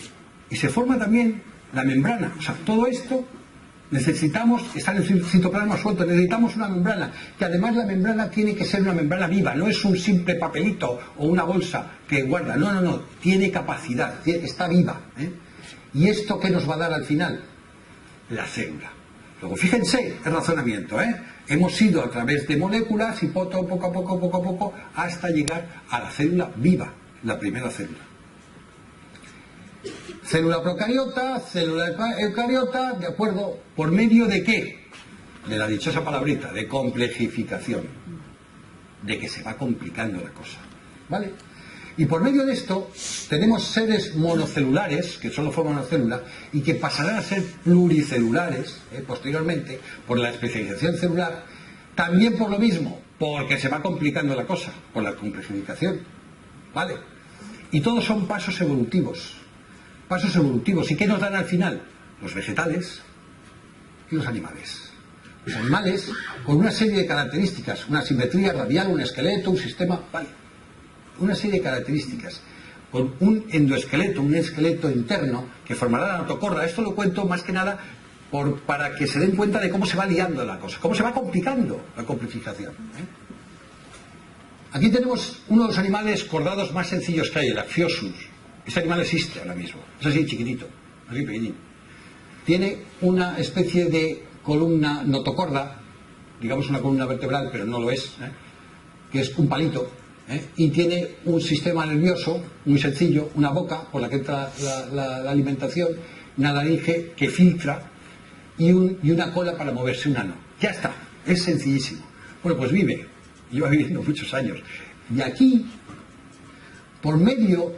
y se forma también la membrana. O sea, todo esto necesitamos, está en el citoplasma suelto, necesitamos una membrana, que además la membrana tiene que ser una membrana viva, no es un simple papelito o una bolsa que guarda, no, tiene capacidad, está viva. ¿Y esto qué nos va a dar al final? La célula. Luego, fíjense el razonamiento, hemos ido a través de moléculas y poco a poco, hasta llegar a la célula viva, la primera célula. Célula procariota, célula eucariota, ¿de acuerdo? ¿Por medio de qué? De la dichosa palabrita, de complejificación. De que se va complicando la cosa. ¿Vale? Y por medio de esto tenemos seres monocelulares, que solo forman una célula, y que pasarán a ser pluricelulares, posteriormente, por la especialización celular, también por lo mismo, porque se va complicando la cosa, por la complejificación. ¿Vale? Y todos son pasos evolutivos. Pasos evolutivos. ¿Y qué nos dan al final? Los vegetales y los animales. Los animales con una serie de características, una simetría radial, un esqueleto, un sistema, vale, una serie de características, con un endoesqueleto, un esqueleto interno que formará la notocorda. Esto lo cuento más que nada para que se den cuenta de cómo se va liando la cosa, cómo se va complicando la complejificación. Aquí tenemos uno de los animales cordados más sencillos que hay, el Axiosus. Este animal existe ahora mismo, es así chiquitito, así pequeñito. Tiene una especie de columna notocorda, digamos una columna vertebral, pero no lo es, que es un palito, y tiene un sistema nervioso muy sencillo, una boca por la que entra la alimentación, una laringe que filtra y una cola para moverse, un ano. Ya está, es sencillísimo. Bueno, pues vive Lleva viviendo muchos años. Y aquí, por medio,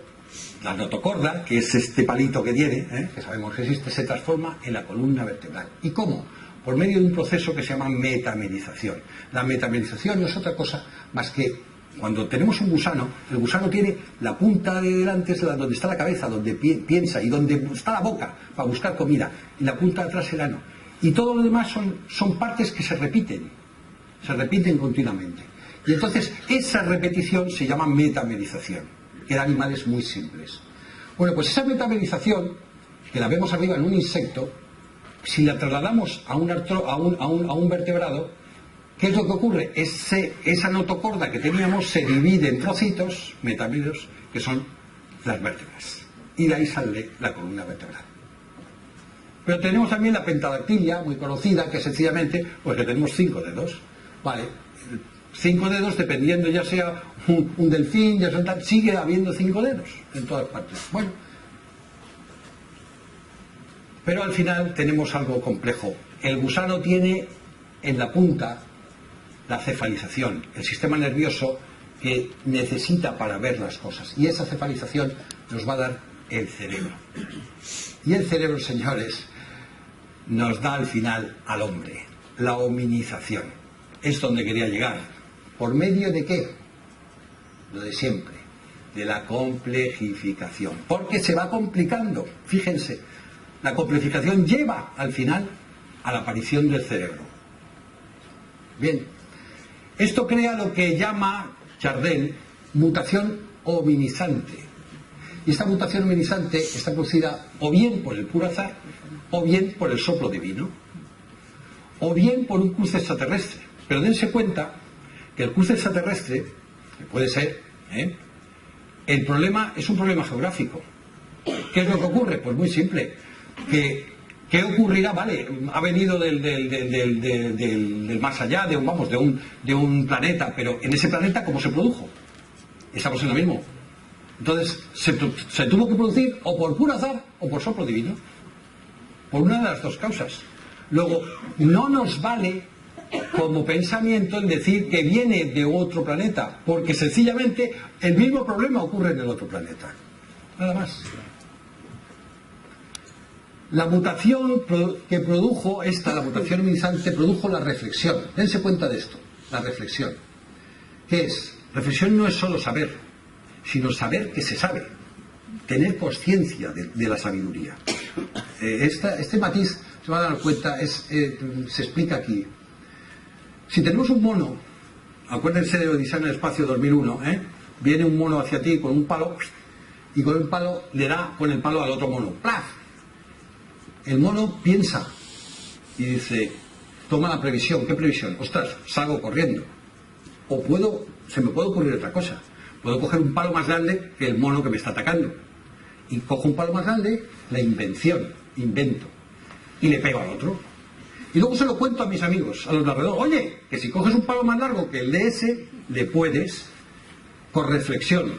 la notocorda, que es este palito que tiene, que sabemos que existe, se transforma en la columna vertebral. ¿Y cómo? Por medio de un proceso que se llama metamerización. La metamerización no es otra cosa más que cuando tenemos un gusano, el gusano tiene la punta de delante, es donde está la cabeza, donde piensa, y donde está la boca para buscar comida, y la punta de atrás el ano. Y todo lo demás son partes que se repiten continuamente. Y entonces esa repetición se llama metamerización, que da animales muy simples. Bueno, pues esa metamerización, que la vemos arriba en un insecto, si la trasladamos a un vertebrado, ¿qué es lo que ocurre? Esa notocorda que teníamos se divide en trocitos metaméridos, que son las vértebras. Y de ahí sale la columna vertebral. Pero tenemos también la pentadactilia, muy conocida, que sencillamente, pues que tenemos 5 dedos. Vale, 5 dedos, dependiendo ya sea un delfín, ya sea tal, sigue habiendo 5 dedos en todas partes. Bueno, pero al final tenemos algo complejo. El gusano tiene en la punta la cefalización, el sistema nervioso que necesita para ver las cosas. Y esa cefalización nos va a dar el cerebro. Y el cerebro, señores, nos da al final al hombre, la hominización. Es donde quería llegar. ¿Por medio de qué? Lo de siempre, de la complejificación. Porque se va complicando. Fíjense, la complejificación lleva al final a la aparición del cerebro. Bien, esto crea lo que llama Chardin mutación hominizante. Y esta mutación hominizante está producida o bien por el puro azar, o bien por el soplo divino, o bien por un cruce extraterrestre. Pero dense cuenta que el cruce extraterrestre, que puede ser, el problema es un problema geográfico. ¿Qué es lo que ocurre? Pues muy simple. ¿Qué ocurrirá? Vale, ha venido del más allá, de un planeta, pero en ese planeta, ¿cómo se produjo? Estamos en lo mismo. Entonces, se tuvo que producir o por puro azar o por soplo divino. Por una de las dos causas. Luego, no nos vale como pensamiento el decir que viene de otro planeta, porque sencillamente el mismo problema ocurre en el otro planeta. Nada más. La mutación que produjo la mutación hominizante, produjo la reflexión. Dense cuenta de esto, la reflexión. ¿Qué es? Reflexión no es solo saber, sino saber que se sabe. Tener conciencia de la sabiduría. Este matiz, se van a dar cuenta, se explica aquí. Si tenemos un mono, acuérdense de Odisea en el espacio 2001, viene un mono hacia ti con un palo, y con el palo le da con el palo al otro mono. ¡Plaf! El mono piensa y dice, toma la previsión. ¿Qué previsión? Ostras, salgo corriendo. O se me puede ocurrir otra cosa. Puedo coger un palo más grande que el mono que me está atacando. Y cojo un palo más grande, la invención, invento. Y le pego al otro. Y luego se lo cuento a mis amigos, a los de alrededor. Oye, que si coges un palo más largo que el de ese, le puedes, con reflexión,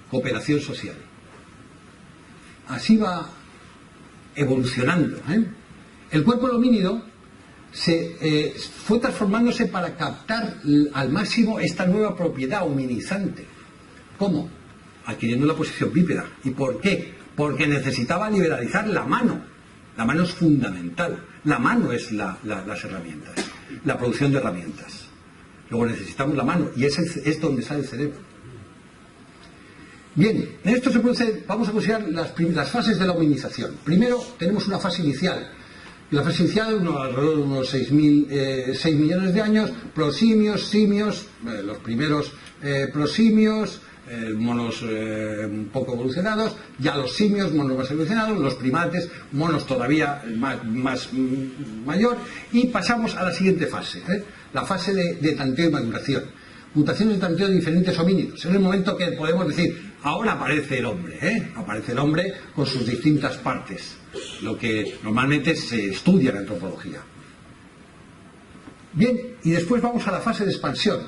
cooperación social. Así va evolucionando. El cuerpo homínido fue transformándose para captar al máximo esta nueva propiedad hominizante. ¿Cómo? Adquiriendo la posición bípeda. ¿Y por qué? Porque necesitaba liberalizar la mano. La mano es fundamental. La mano es las herramientas, la producción de herramientas. Luego necesitamos la mano y es donde sale el cerebro. Bien, en esto vamos a considerar las fases de la hominización. Primero tenemos una fase inicial. La fase inicial, alrededor de unos 6 millones de años, prosimios, simios, los primeros prosimios, monos un poco evolucionados, ya los simios, monos más evolucionados, los primates, monos todavía más mayor, y pasamos a la siguiente fase, la fase de tanteo y maduración. Mutaciones de tanteo de diferentes homínidos. Es el momento que podemos decir, ahora aparece el hombre, aparece el hombre con sus distintas partes, lo que normalmente se estudia en antropología. Bien, y después vamos a la fase de expansión,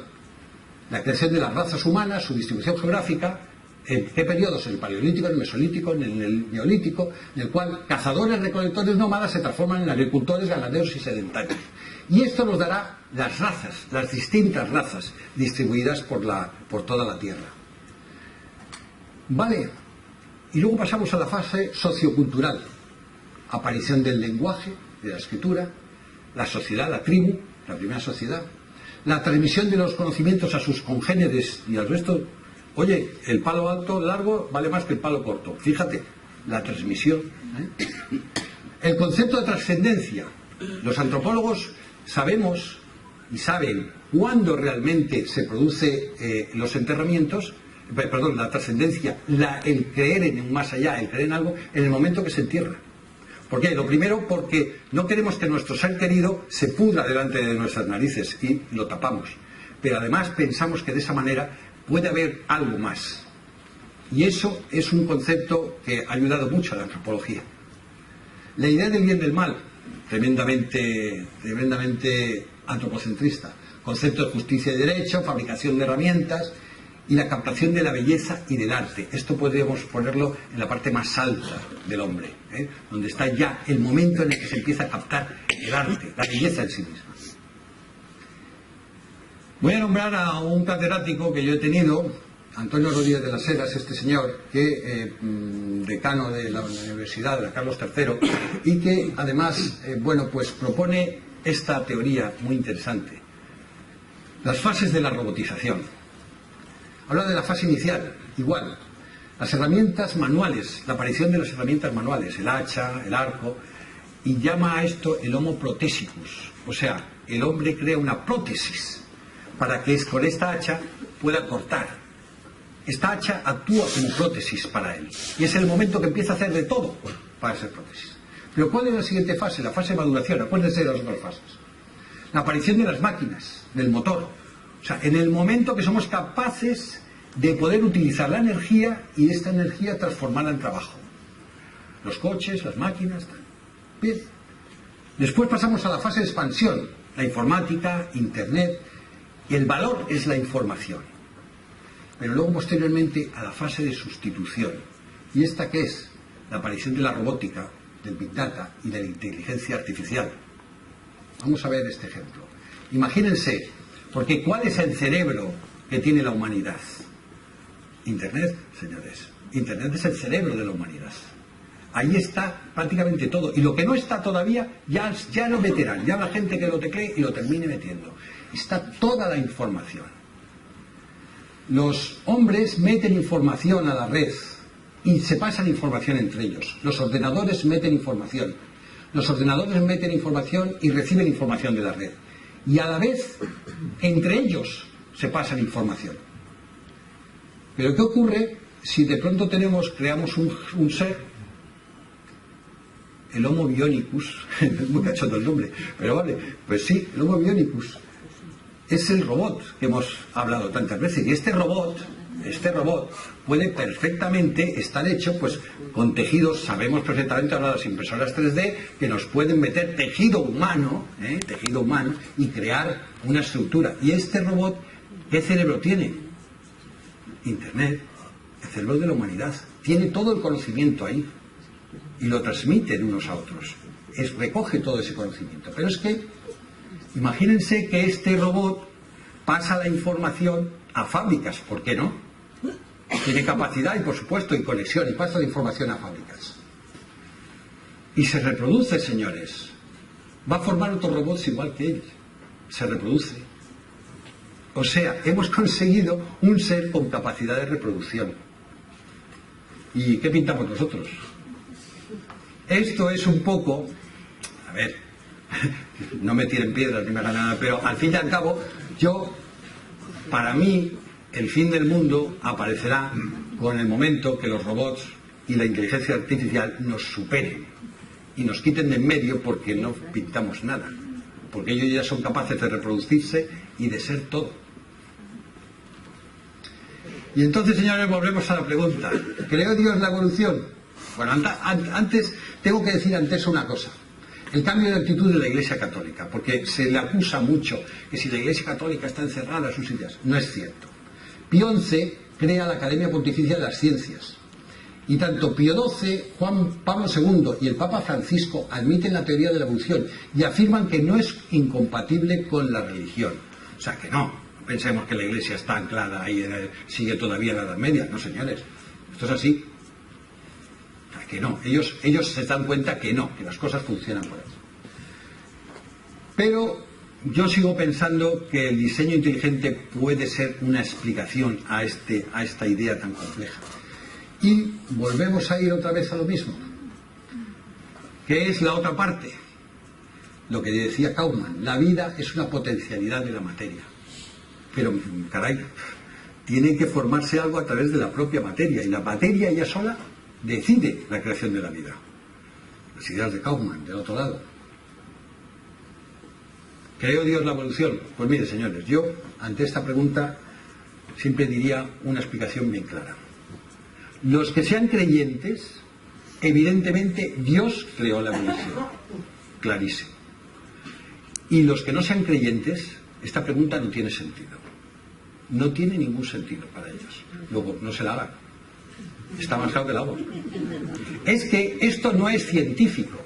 la creación de las razas humanas, su distribución geográfica, ¿En qué periodos? En el Paleolítico, en el Mesolítico, en el Neolítico, en el cual cazadores, recolectores, nómadas se transforman en agricultores, ganaderos y sedentarios. Y esto nos dará las razas, las distintas razas distribuidas por toda la Tierra. Vale, y luego pasamos a la fase sociocultural. Aparición del lenguaje, de la escritura, la sociedad, la tribu, la primera sociedad, la transmisión de los conocimientos a sus congéneres y al resto. Oye, el palo alto largo vale más que el palo corto. Fíjate, la transmisión. El concepto de trascendencia. Los antropólogos sabemos y saben cuándo realmente se produce los enterramientos, perdón, la trascendencia, el creer en un más allá, el creer en algo, en el momento que se entierra. ¿Por qué? Lo primero, porque no queremos que nuestro ser querido se pudra delante de nuestras narices y lo tapamos. Pero además pensamos que de esa manera puede haber algo más. Y eso es un concepto que ha ayudado mucho a la antropología. La idea del bien y del mal, tremendamente antropocentrista. Concepto de justicia y derecho, fabricación de herramientas y la captación de la belleza y del arte. Esto podríamos ponerlo en la parte más alta del hombre, donde está ya el momento en el que se empieza a captar el arte, la belleza en sí misma. Voy a nombrar a un catedrático que yo he tenido, Antonio Rodríguez de las Heras, este señor, que decano de la Universidad de la Carlos III, y que además, pues propone esta teoría muy interesante. Las fases de la robotización. Habla de la fase inicial, igual. Las herramientas manuales, la aparición de las herramientas manuales, el hacha, el arco, y llama a esto el homo protesicus. O sea, el hombre crea una prótesis para que con esta hacha pueda cortar. Esta hacha actúa como prótesis para él. Y es el momento que empieza a hacer de todo para ser prótesis. Pero ¿cuál es la siguiente fase? La fase de maduración. Acuérdense de las otras fases. La aparición de las máquinas, del motor. O sea, en el momento que somos capaces de poder utilizar la energía y esta energía transformarla en trabajo. Los coches, las máquinas, tal. Bien. Después pasamos a la fase de expansión. La informática, Internet. Y el valor es la información. Pero luego posteriormente a la fase de sustitución. ¿Y esta qué es? La aparición de la robótica, del Big Data y de la inteligencia artificial. Vamos a ver este ejemplo. Imagínense, porque ¿cuál es el cerebro que tiene la humanidad? Internet, señores. Internet es el cerebro de la humanidad. Ahí está prácticamente todo. Y lo que no está todavía, ya lo meterán. Ya la gente que lo teclee y lo termine metiendo. Está toda la información. Los hombres meten información a la red y se pasan información entre ellos. Los ordenadores meten información. Los ordenadores meten información y reciben información de la red. Y a la vez, entre ellos se pasan información. Pero ¿qué ocurre si de pronto creamos un ser? El Homo Bionicus, es muy cachondo el nombre, pero vale, pues sí, el Homo Bionicus es el robot que hemos hablado tantas veces. Y este robot puede perfectamente estar hecho pues con tejidos. Sabemos perfectamente ahora las impresoras 3D que nos pueden meter tejido humano y crear una estructura. Y este robot, ¿qué cerebro tiene? Internet, el cerebro de la humanidad. Tiene todo el conocimiento ahí y lo transmiten unos a otros. Recoge todo ese conocimiento. Pero es que imagínense que este robot pasa la información a fábricas, ¿por qué no? Tiene capacidad y por supuesto y conexión y pasa la información a fábricas. Y se reproduce, señores. Va a formar otros robots igual que él. Se reproduce. O sea, hemos conseguido un ser con capacidad de reproducción. ¿Y qué pintamos nosotros? Esto es un poco... A ver, no me tiren piedras ni me hagan nada, pero al fin y al cabo, para mí, el fin del mundo aparecerá con el momento que los robots y la inteligencia artificial nos superen y nos quiten de en medio porque no pintamos nada, porque ellos ya son capaces de reproducirse y de ser todo. Y entonces, señores, volvemos a la pregunta. ¿Creó Dios la evolución? Bueno, antes tengo que decir antes una cosa. El cambio de actitud de la Iglesia Católica, porque se le acusa mucho que si la Iglesia Católica está encerrada en sus ideas. No es cierto. Pío XI crea la Academia Pontificia de las Ciencias. Y tanto Pío XII, Juan Pablo II y el Papa Francisco admiten la teoría de la evolución y afirman que no es incompatible con la religión. O sea, que no pensemos que la Iglesia está anclada ahí, sigue todavía en la Edad Media. No, señores, esto es así. O sea, que no, ellos se dan cuenta que no, que las cosas funcionan por eso. Pero yo sigo pensando que el diseño inteligente puede ser una explicación a esta idea tan compleja. Y volvemos a ir otra vez a lo mismo. ¿Qué es la otra parte? Lo que decía Kauffman, la vida es una potencialidad de la materia. Pero, caray, tiene que formarse algo a través de la propia materia, y la materia ella sola decide la creación de la vida. Las ideas de Kauffman, del otro lado. ¿Creo Dios la evolución? Pues mire, señores, yo ante esta pregunta siempre diría una explicación bien clara. Los que sean creyentes, evidentemente Dios creó la evolución, clarísimo. Y los que no sean creyentes, esta pregunta no tiene sentido. No tiene ningún sentido para ellos. Luego, no se la hagan. Está más claro que el agua. Es que esto no es científico.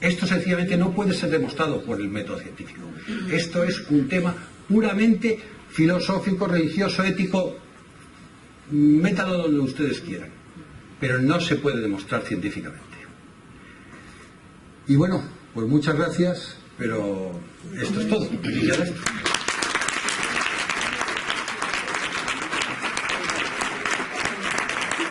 Esto sencillamente no puede ser demostrado por el método científico. Esto es un tema puramente filosófico, religioso, ético, métalo donde ustedes quieran, pero no se puede demostrar científicamente. Y bueno, pues muchas gracias, pero esto es todo.